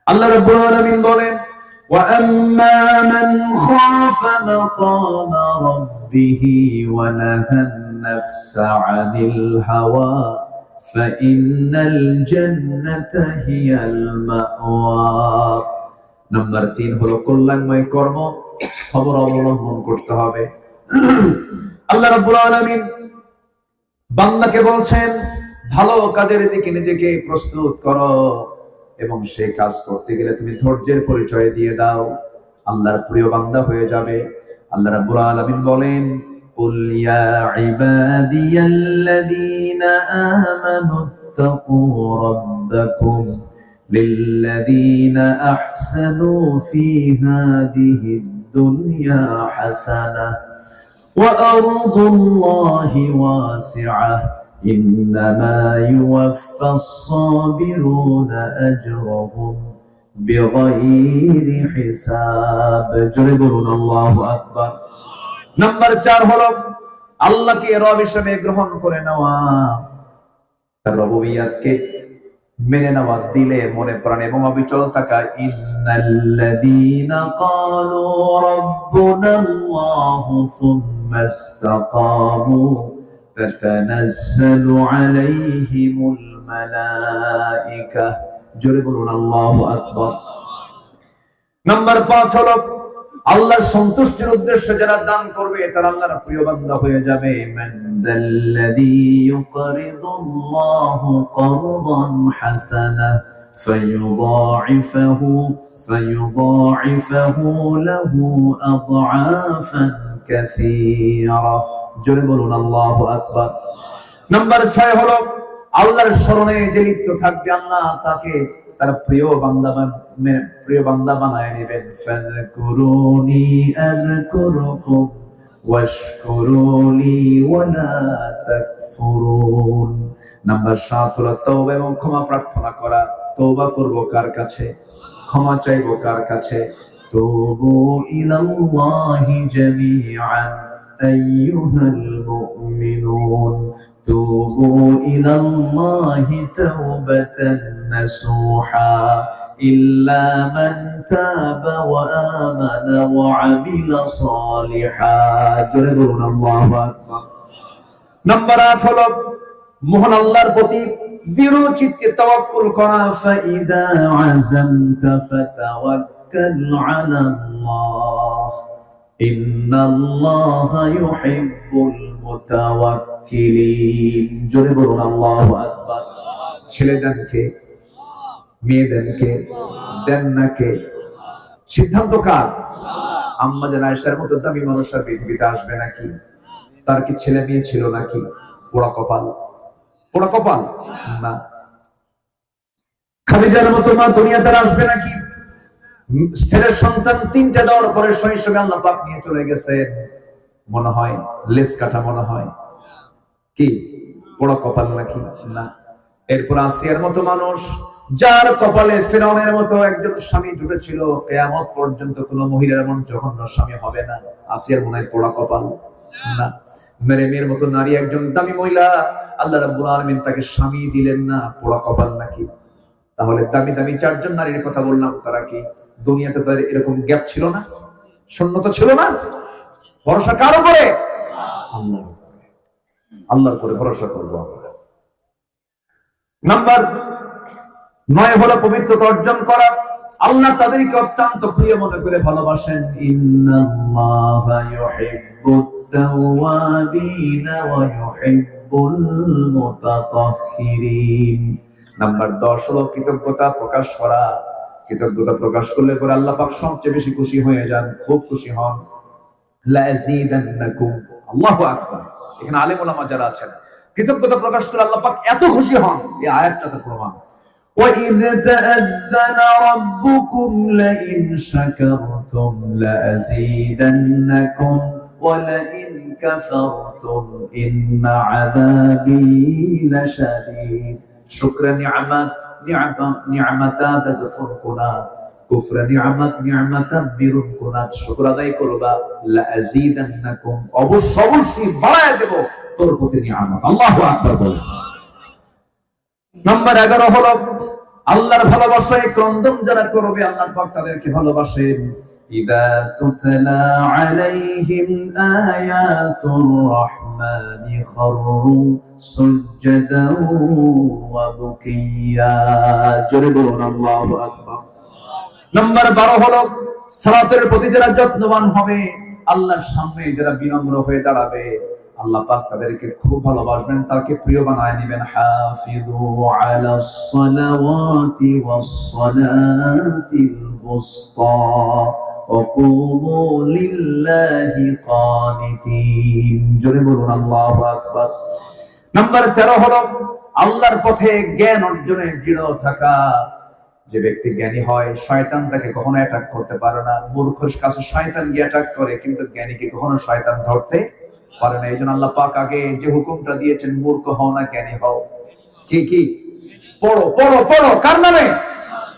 আল্লাহ রাব্বুল আলামিন বলেন, ওয়া আম্মা মান খাফা মাকামা রাব্বিহি ওয়া নাহান নাফসা আনিল হাওয়া ফাইন্নাল জান্নাতা হিয়াল মাওয়া। নাম্বার 3 হলো কল্যাণময় কর্ম, সবর অবলম্বন করতে হবে। আল্লাহ রাব্বুল আলামিন বান্দাকে বলছেন, ভালো কাজের দিকে নিজেকে প্রস্তুত করো, এবং সেই কাজ করতে গেলে তুমি ধৈর্যের পরিচয় দিয়ে দাও, আল্লাহর প্রিয় বান্দা হয়ে যাবে। আল্লাহ রাব্বুল আলামিন বলেন, কুল ইয়া ইবাদিয়াল্লাযীনা আমানুত্তাকু রাব্বাকুম লিল্লাযীনা আহসানু ফী হাযিহিদ দুনিয়া হাসানাহ ওয়া আরদুল্লাহি ওয়াসিআহ ইন্নামা ইউওয়াফফাস সাবিরুনা আজরাহুম বিগাইরি হিসাব। জোরে বলুন আল্লাহু আকবার। নাম্বার 4 হলো আল্লাহকে রব হিসেবে গ্রহণ করে নেওয়া, তার রুবুবিয়্যাতকে মেনে নেওয়া, দিলে মনে প্রাণে এবং অবিচল থাকা। ইন্নাল্লাযীনা ক্বালু রাব্বুনাল্লাহু সুম্মা ইসতাকামু তাতানাজ্জালু আলাইহিমুল মালায়েকা। জোরে বলুন আল্লাহু আকবার। নাম্বার 5 হলো আল্লাহর সন্তুষ্টির উদ্দেশ্যে যারা দান করবে তারা আল্লাহর প্রিয় বান্দা হয়ে যাবে। মান দাল্লাযী ইউকরিদুল্লাহু করদান হাসানা ফায়ুদাইফাহু লাহু আদআফান কাসীরা। জোরে বলুন আল্লাহু আকবার। নাম্বার 6 হলো আল্লাহর স্মরণে যে লিপ্ত থাকবে আল্লাহ তাকে তার প্রিয় বান্দা বানায় নেবেন। ফাযকুরুনি আযকুরুকুম ওয়াশকুরুলি ওয়ালা তাকফুরুন। নাম্বার 7 হলো তওবা এবং ক্ষমা প্রার্থনা করা। তওবা করব কার কাছে? ক্ষমা চাইব কার কাছে? তুবু ইলাল্লাহি জামিআন আইয়ুহাল মুমিনুন توبوا إلى الله توبة نصوحا إلا من تاب وآمن وعمل صالحا جل الله أكبر। নাম্বার 8 হলো মহান আল্লাহর প্রতি দৃঢ় চিত্তে তাওয়াক্কুল করা। ফাইদা আযামতা ফাতাওয়াক্কাল আলাল্লাহ ইন্নাল্লাহা ইউহিব্বুল মুতাওয়াক্কিলিন। জোরে বলুন আল্লাহু আকবার। ছেলে দেন কে? মেয়ে দেন কে? দেন না কে? সিদ্ধান্ত কার? আম্মা জান আয়েশার মতো দামি মানুষ আর পৃথিবীতে আসবে নাকি? তার কি ছেলে মেয়ে ছিল নাকি? পোড়া কপাল, পোড়া কপাল না। খাদিজার মতো মা দুনিয়াতে আসবে নাকি? ছেলের সন্তান 3টা দেওয়ার পরে শৈশবে আল্লাহ পাক নিয়ে চলে গেছেন। মনে হয় লেস কাটা, মনে হয় কি পোড়া কপাল নাকি? না। এরপর আসিয়ার মতো মানুষ যার কপালে ফিরআউনের মতো একজন স্বামী জুটেছিল, কিয়ামত পর্যন্ত কোনো মহিলার এমন জঘন্য স্বামী হবে না। আসিয়ার মনে হয় পোড়া কপাল না। মেয়ের মতো নারী একজন দামি মহিলা, আল্লাহ রাব্বুল আলামিন তাকে স্বামী দিলেন না, পোড়া কপাল নাকি? তাহলে দামি দামি 4 জন নারীর কথা বললাম, তারা কি দুনিয়াতে তাদের এরকম গ্যাপ ছিল না? শূন্যতা ছিল না? ভরসা কার উপরে? আল্লাহর উপরে ভরসা করবো আমরা। নাম্বার 9 হলো পবিত্রতা অর্জন করা। আল্লাহ তাদেরকে অত্যন্ত প্রিয় মনে করে ভালোবাসেন। ইন্নাল্লাহা ইউহিব্বুত তাওয়াবিনা ওয়া ইউহিব্বুল মুতাতাহহিরিন। নাম্বার 10 হলো কৃতজ্ঞতা প্রকাশ করা। কৃতজ্ঞতা প্রকাশ করলে পরে আল্লাহ পাক সবচেয়ে বেশি খুশি হয়ে যান, খুব খুশি হন। লাযীদান্নাকুম। আল্লাহু আকবার। এখানে আলেম ওলামা যারা আছেন, কৃতজ্ঞতা প্রকাশ করে আল্লাহ পাক এত খুশি হন, এই আয়াতটাতে প্রমাণ। وَإِذْ تَأَذَّنَ رَبُّكُمْ لَئِنْ شَكَرْتُمْ لَأَزِيدَنَّكُمْ وَلَئِنْ كَفَرْتُمْ إِنَّ عَذَابِي لَشَدِيدٌ। শুকর নিয়ামতা তাযফুর কুনাত, কুফর নিয়ামতা বিরুন কুনাত। শুকর আদায় করবা, লাযীদান্নাকুম, অবশ্যই বাড়ায় দেব তোর প্রতি নিয়ামত। আল্লাহু আকবার বলেন। নাম্বার 11 হলো আল্লাহর ভালোবাসায় ক্রন্দন যারা করবে আল্লাহ পাক তাদেরকে ভালোবাসেন। ইদা তুতলা আলাইহিম আয়াতুর রাহমানি খাররু সুজদান ওয়া বুকিয়া। জোরে বলুন আল্লাহু আকবার। নাম্বার 12 হলো সালাতের প্রতি যারা যত্নবান হবে, আল্লাহর সামনে যারা বিনম্র হয়ে দাঁড়াবে, আল্লাহ পাক তাদেরকে খুব ভালোবাসবেন, তাকে প্রিয় বানায় নেবেন। হাফিযু আলাস সালাওয়াতি ওয়াস সালাতিল ওয়ুসতা ওয়া কুমু লিল্লাহি কানিতিন। জোরে বলুন আল্লাহু আকবার। নাম্বার 13 হলো আল্লাহর পথে জ্ঞান অর্জনে দৃঢ় থাকা। যে ব্যক্তি জ্ঞানী হয়, শয়তান তাকে কখনো অ্যাটাক করতে পারে না। মূর্খের কাছে শয়তান গিয়ে অ্যাটাক করে, কিন্তু জ্ঞানীকে কখনো শয়তান ধরতে পারে না। এইজন্য আল্লাহ পাক আগে যে হুকুমটা দিয়েছেন, মূর্খ হও না, জ্ঞানী হও। কি পড়ো পড়ো পড়ো, কার নামে?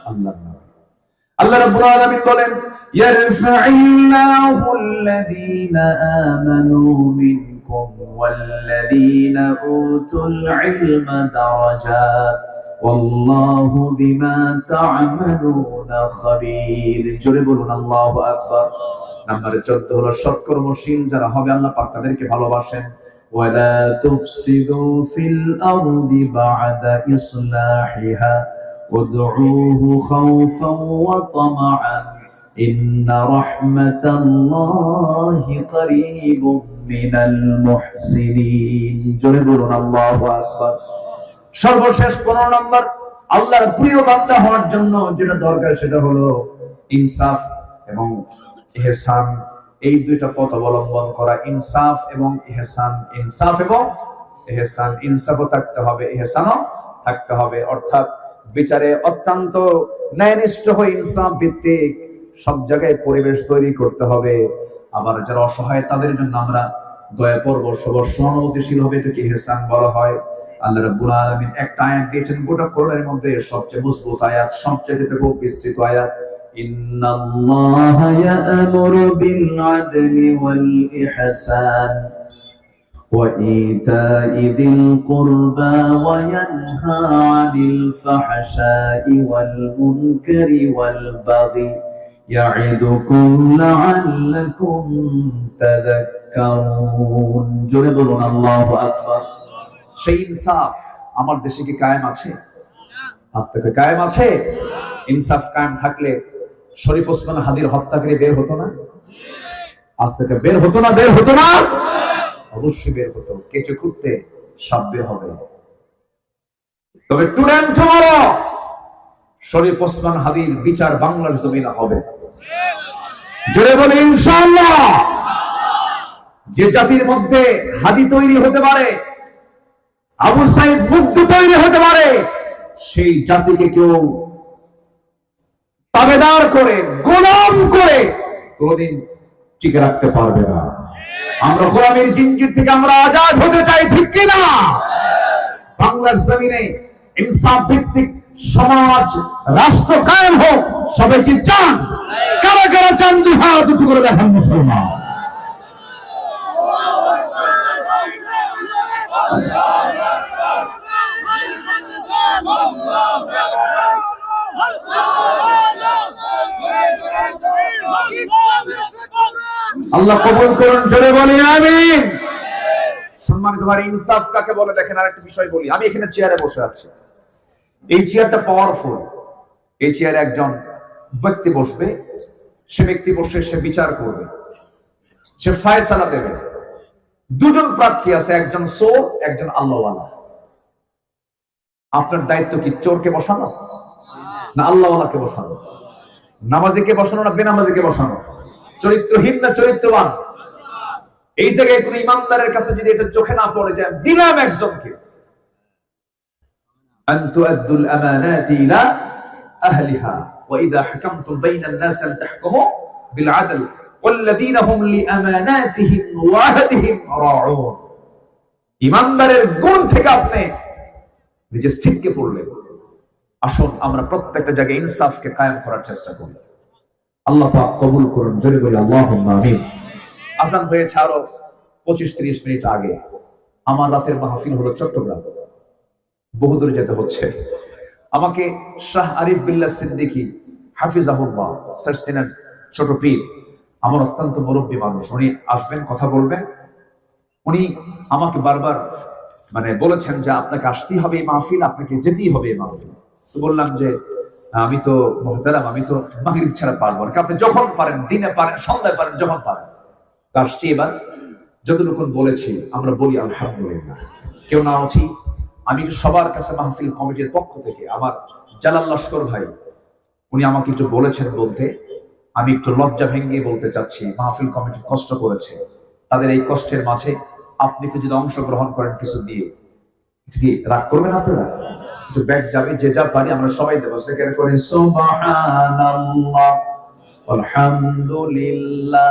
আল্লাহর নামে। আল্লাহ রাব্বুল আলামিন বলেন, ইয়ারফা'িল্লাহু আল্লাযীনা আমানু মিনকুম ওয়াল্লাযীনা উতুল ইলমা দারাজাত ওয়াল্লাহু বিমা তা'মালুনা খাবীর। জোরে বলুন আল্লাহু আকবার। নাম্বার 14 হলো সৎকর্মশীল যারা হবে আল্লাহ পাক তাদেরকে ভালোবাসেন। ওয়ালা তুফসিদু ফিল আরদি বা'দা ইসলাহিহা ওয়াদউহু খাওফান ওয়া তামাআন ইন্না রাহমাতাল্লাহি করিবুম মিনাল মুহসিনিন। জোরে বলুন আল্লাহু আকবার। সর্বশেষ 15 নম্বর, আল্লাহর প্রিয় বান্দা হওয়ার জন্য যেটা দরকার সেটা হলো ইনসাফ এবং ইহসান। এই দুইটা পথ অবলম্বন করা, ইনসাফ এবং ইহসান। ইনসাফ এবং ইহসান, ইনসাফও থাকতে হবে, ইহসানও থাকতে হবে। অর্থাৎ বিচারে অত্যন্ত ন্যায়নিষ্ঠ হয়ে ইনসাফ ভিত্তিক সব জায়গায় পরিবেশ তৈরি করতে হবে। আবার যারা অসহায় তাদের জন্য আমরা দয়া করব, সবার সহানুভূতিশীল হবে, এটাকে ইহসান বলা হয়। আল্লাহ রাব্বুল আলামিন একটা আয়াত দিয়েছেন গোটা কোরআনের মধ্যে সবচেয়ে মজবুত আয়াত, সবচেয়ে বিস্তৃত আয়াত। ইন্নাল্লাহা ইয়া'মুরু বিল আদলি ওয়াল ইহসান ওয়া ইতা'i যিল কুরবা ওয়া ইয়ানহা 'আনিল ফাহশাই ওয়াল মুনকারি ওয়াল বাগি ইয়া'iদুকুম লা'আল্লাকুম তাযাক্কারুন। জোরে বলুন আল্লাহু আকবার। সেই ইনসাফ আমার দেশে কি কায়েম আছে? আজ থেকে কায়েম আছে? ইনসাফ কায়েম থাকলে শরীফ ওসমান হাদির হত্যাকারী বের হতো না? আজ থেকে বের হতো না? বের হতো না? অবশ্যই বের হতো। কেঁচো খুঁড়তে সাপ বের হবে। তবে টুডে এন্ড টুমরো শরীফ ওসমান হাদির বিচার বাংলার জমিনে হবে। জোরে বলে ইনশাআল্লাহ। যে জাতির মধ্যে হাদি তৈরি হতে পারে, আবু সাইদ মুগ্ধ তৈরি হতে পারে, সেই জাতিকে কেউ তাবেদার করে, গোলাম করে কোনদিন টিকে রাখতে পারবে না। আমরা গোলামের জিঞ্জির থেকে আমরা আজাদ হতে চাই, ঠিক কিনা? বাংলার জমিনে ইনসাফ ভিত্তিক সমাজ, রাষ্ট্র কায়েম হোক। সবাই কি চান? কারা কারা চান? দুই হাত উঁচু করে দেখান মুসলমান। আল্লাহ কবুল করুন, জোরে বলি আমিন। সম্মানিত ভাই, ইনসাফ কাকে বলে দেখেন আরেকটা বিষয় বলি। আমি এখানে চেয়ারে বসে আছি, এই চেয়ারটা পাওয়ারফুল। এই চেয়ারে একজন ব্যক্তি বসবে, সে ব্যক্তি বসে সে বিচার করবে, সে ফয়সালা দেবে। দুজন প্রার্থী আছে, একজন চোর, একজন আল্লাহওয়ালা। আপনার দায়িত্ব কি চোরকে বসানো না আল্লাহওয়ালাকে বসানো? নামাজিকে বসানো না বেনামাজিকে বসানো? চরিত্রহীন না চরিত্রবান? এই জায়গায় কোন ইমানদারের কাছে যদি এটা চোখে না পড়ে যায়, দিলাম একজনকে, আন তুআদ্দুল আমানাতি ইলা আহলিহা ওয়া ইযা হাকামতুম বাইনান নাস আন তাহকুমু বিল আদল ওয়াল্লাযীনা হুম লিআমানাতিহিম ওয়া আহদিহিম রাউন। ইমানদারের গুণ থেকে আপনি নিজে শিখকে পড়লেন। আসুন আমরা প্রত্যেকটা জায়গায় ইনসাফকে কায়েম করার চেষ্টা করি। আল্লাহ পাক কবুল করুন, জোরে বলি আল্লাহুম্মা আমিন। আযান হয়েছে আরো 25-30 মিনিট আগে। আমার রাতের মাহফিল হলো চট্টগ্রাম, বহুদূর যেতে হচ্ছে। আমাকে শাহ আরিফ বিল্লাহ সিদ্দিকী হাফিজাহুল্লাহ স্যার সিনেন ছোট পীর, আমার অত্যন্ত মুরব্বী মানুষ, উনি আসবেন, কথা বলবেন। উনি আমাকে বারবার বলেছেন যে আপনাকে আসতেই হবে এই মাহফিল, আপনাকে যেতেই হবে এই মাহফিল। তো বললাম যে আমি তো মুহতারাম, আমি তো মাগরিব ছাড়া পারবো না। আপনি যখন পারেন, দিনে পারেন, সন্ধ্যায় পারেন, যখন পারেন। আসছি এবার। যতটুকু বলেছি আমরা বলি আলহামদুলিল্লাহ। কেউ না আছি, আমি সবার কাছে মাহফিল কমিটির পক্ষ থেকে আমার জালাল লস্কর ভাই, উনি আমাকে একটু বলেছেন বলতে, আমি একটু লজ্জা ভেঙে বলতে চাচ্ছি। মাহফিল কমিটি কষ্ট করেছে, তাদের এই কষ্টের মাঝে আপনি একটু যদি অংশগ্রহণ করেন কিছু দিয়ে, কি রাগ করবেন আপনারা? একটু ব্যাগ যাবে, যে যা পারি আমরা সবাই দেবো। সেখানে করে সুবহানাল্লাহ আলহামদুলিল্লাহ।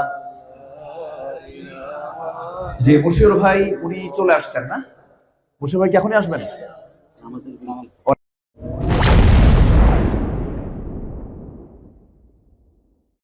যে মুশির ভাই উনি চলে আসছেন না? মুশির ভাই কি এখনই আসবেন?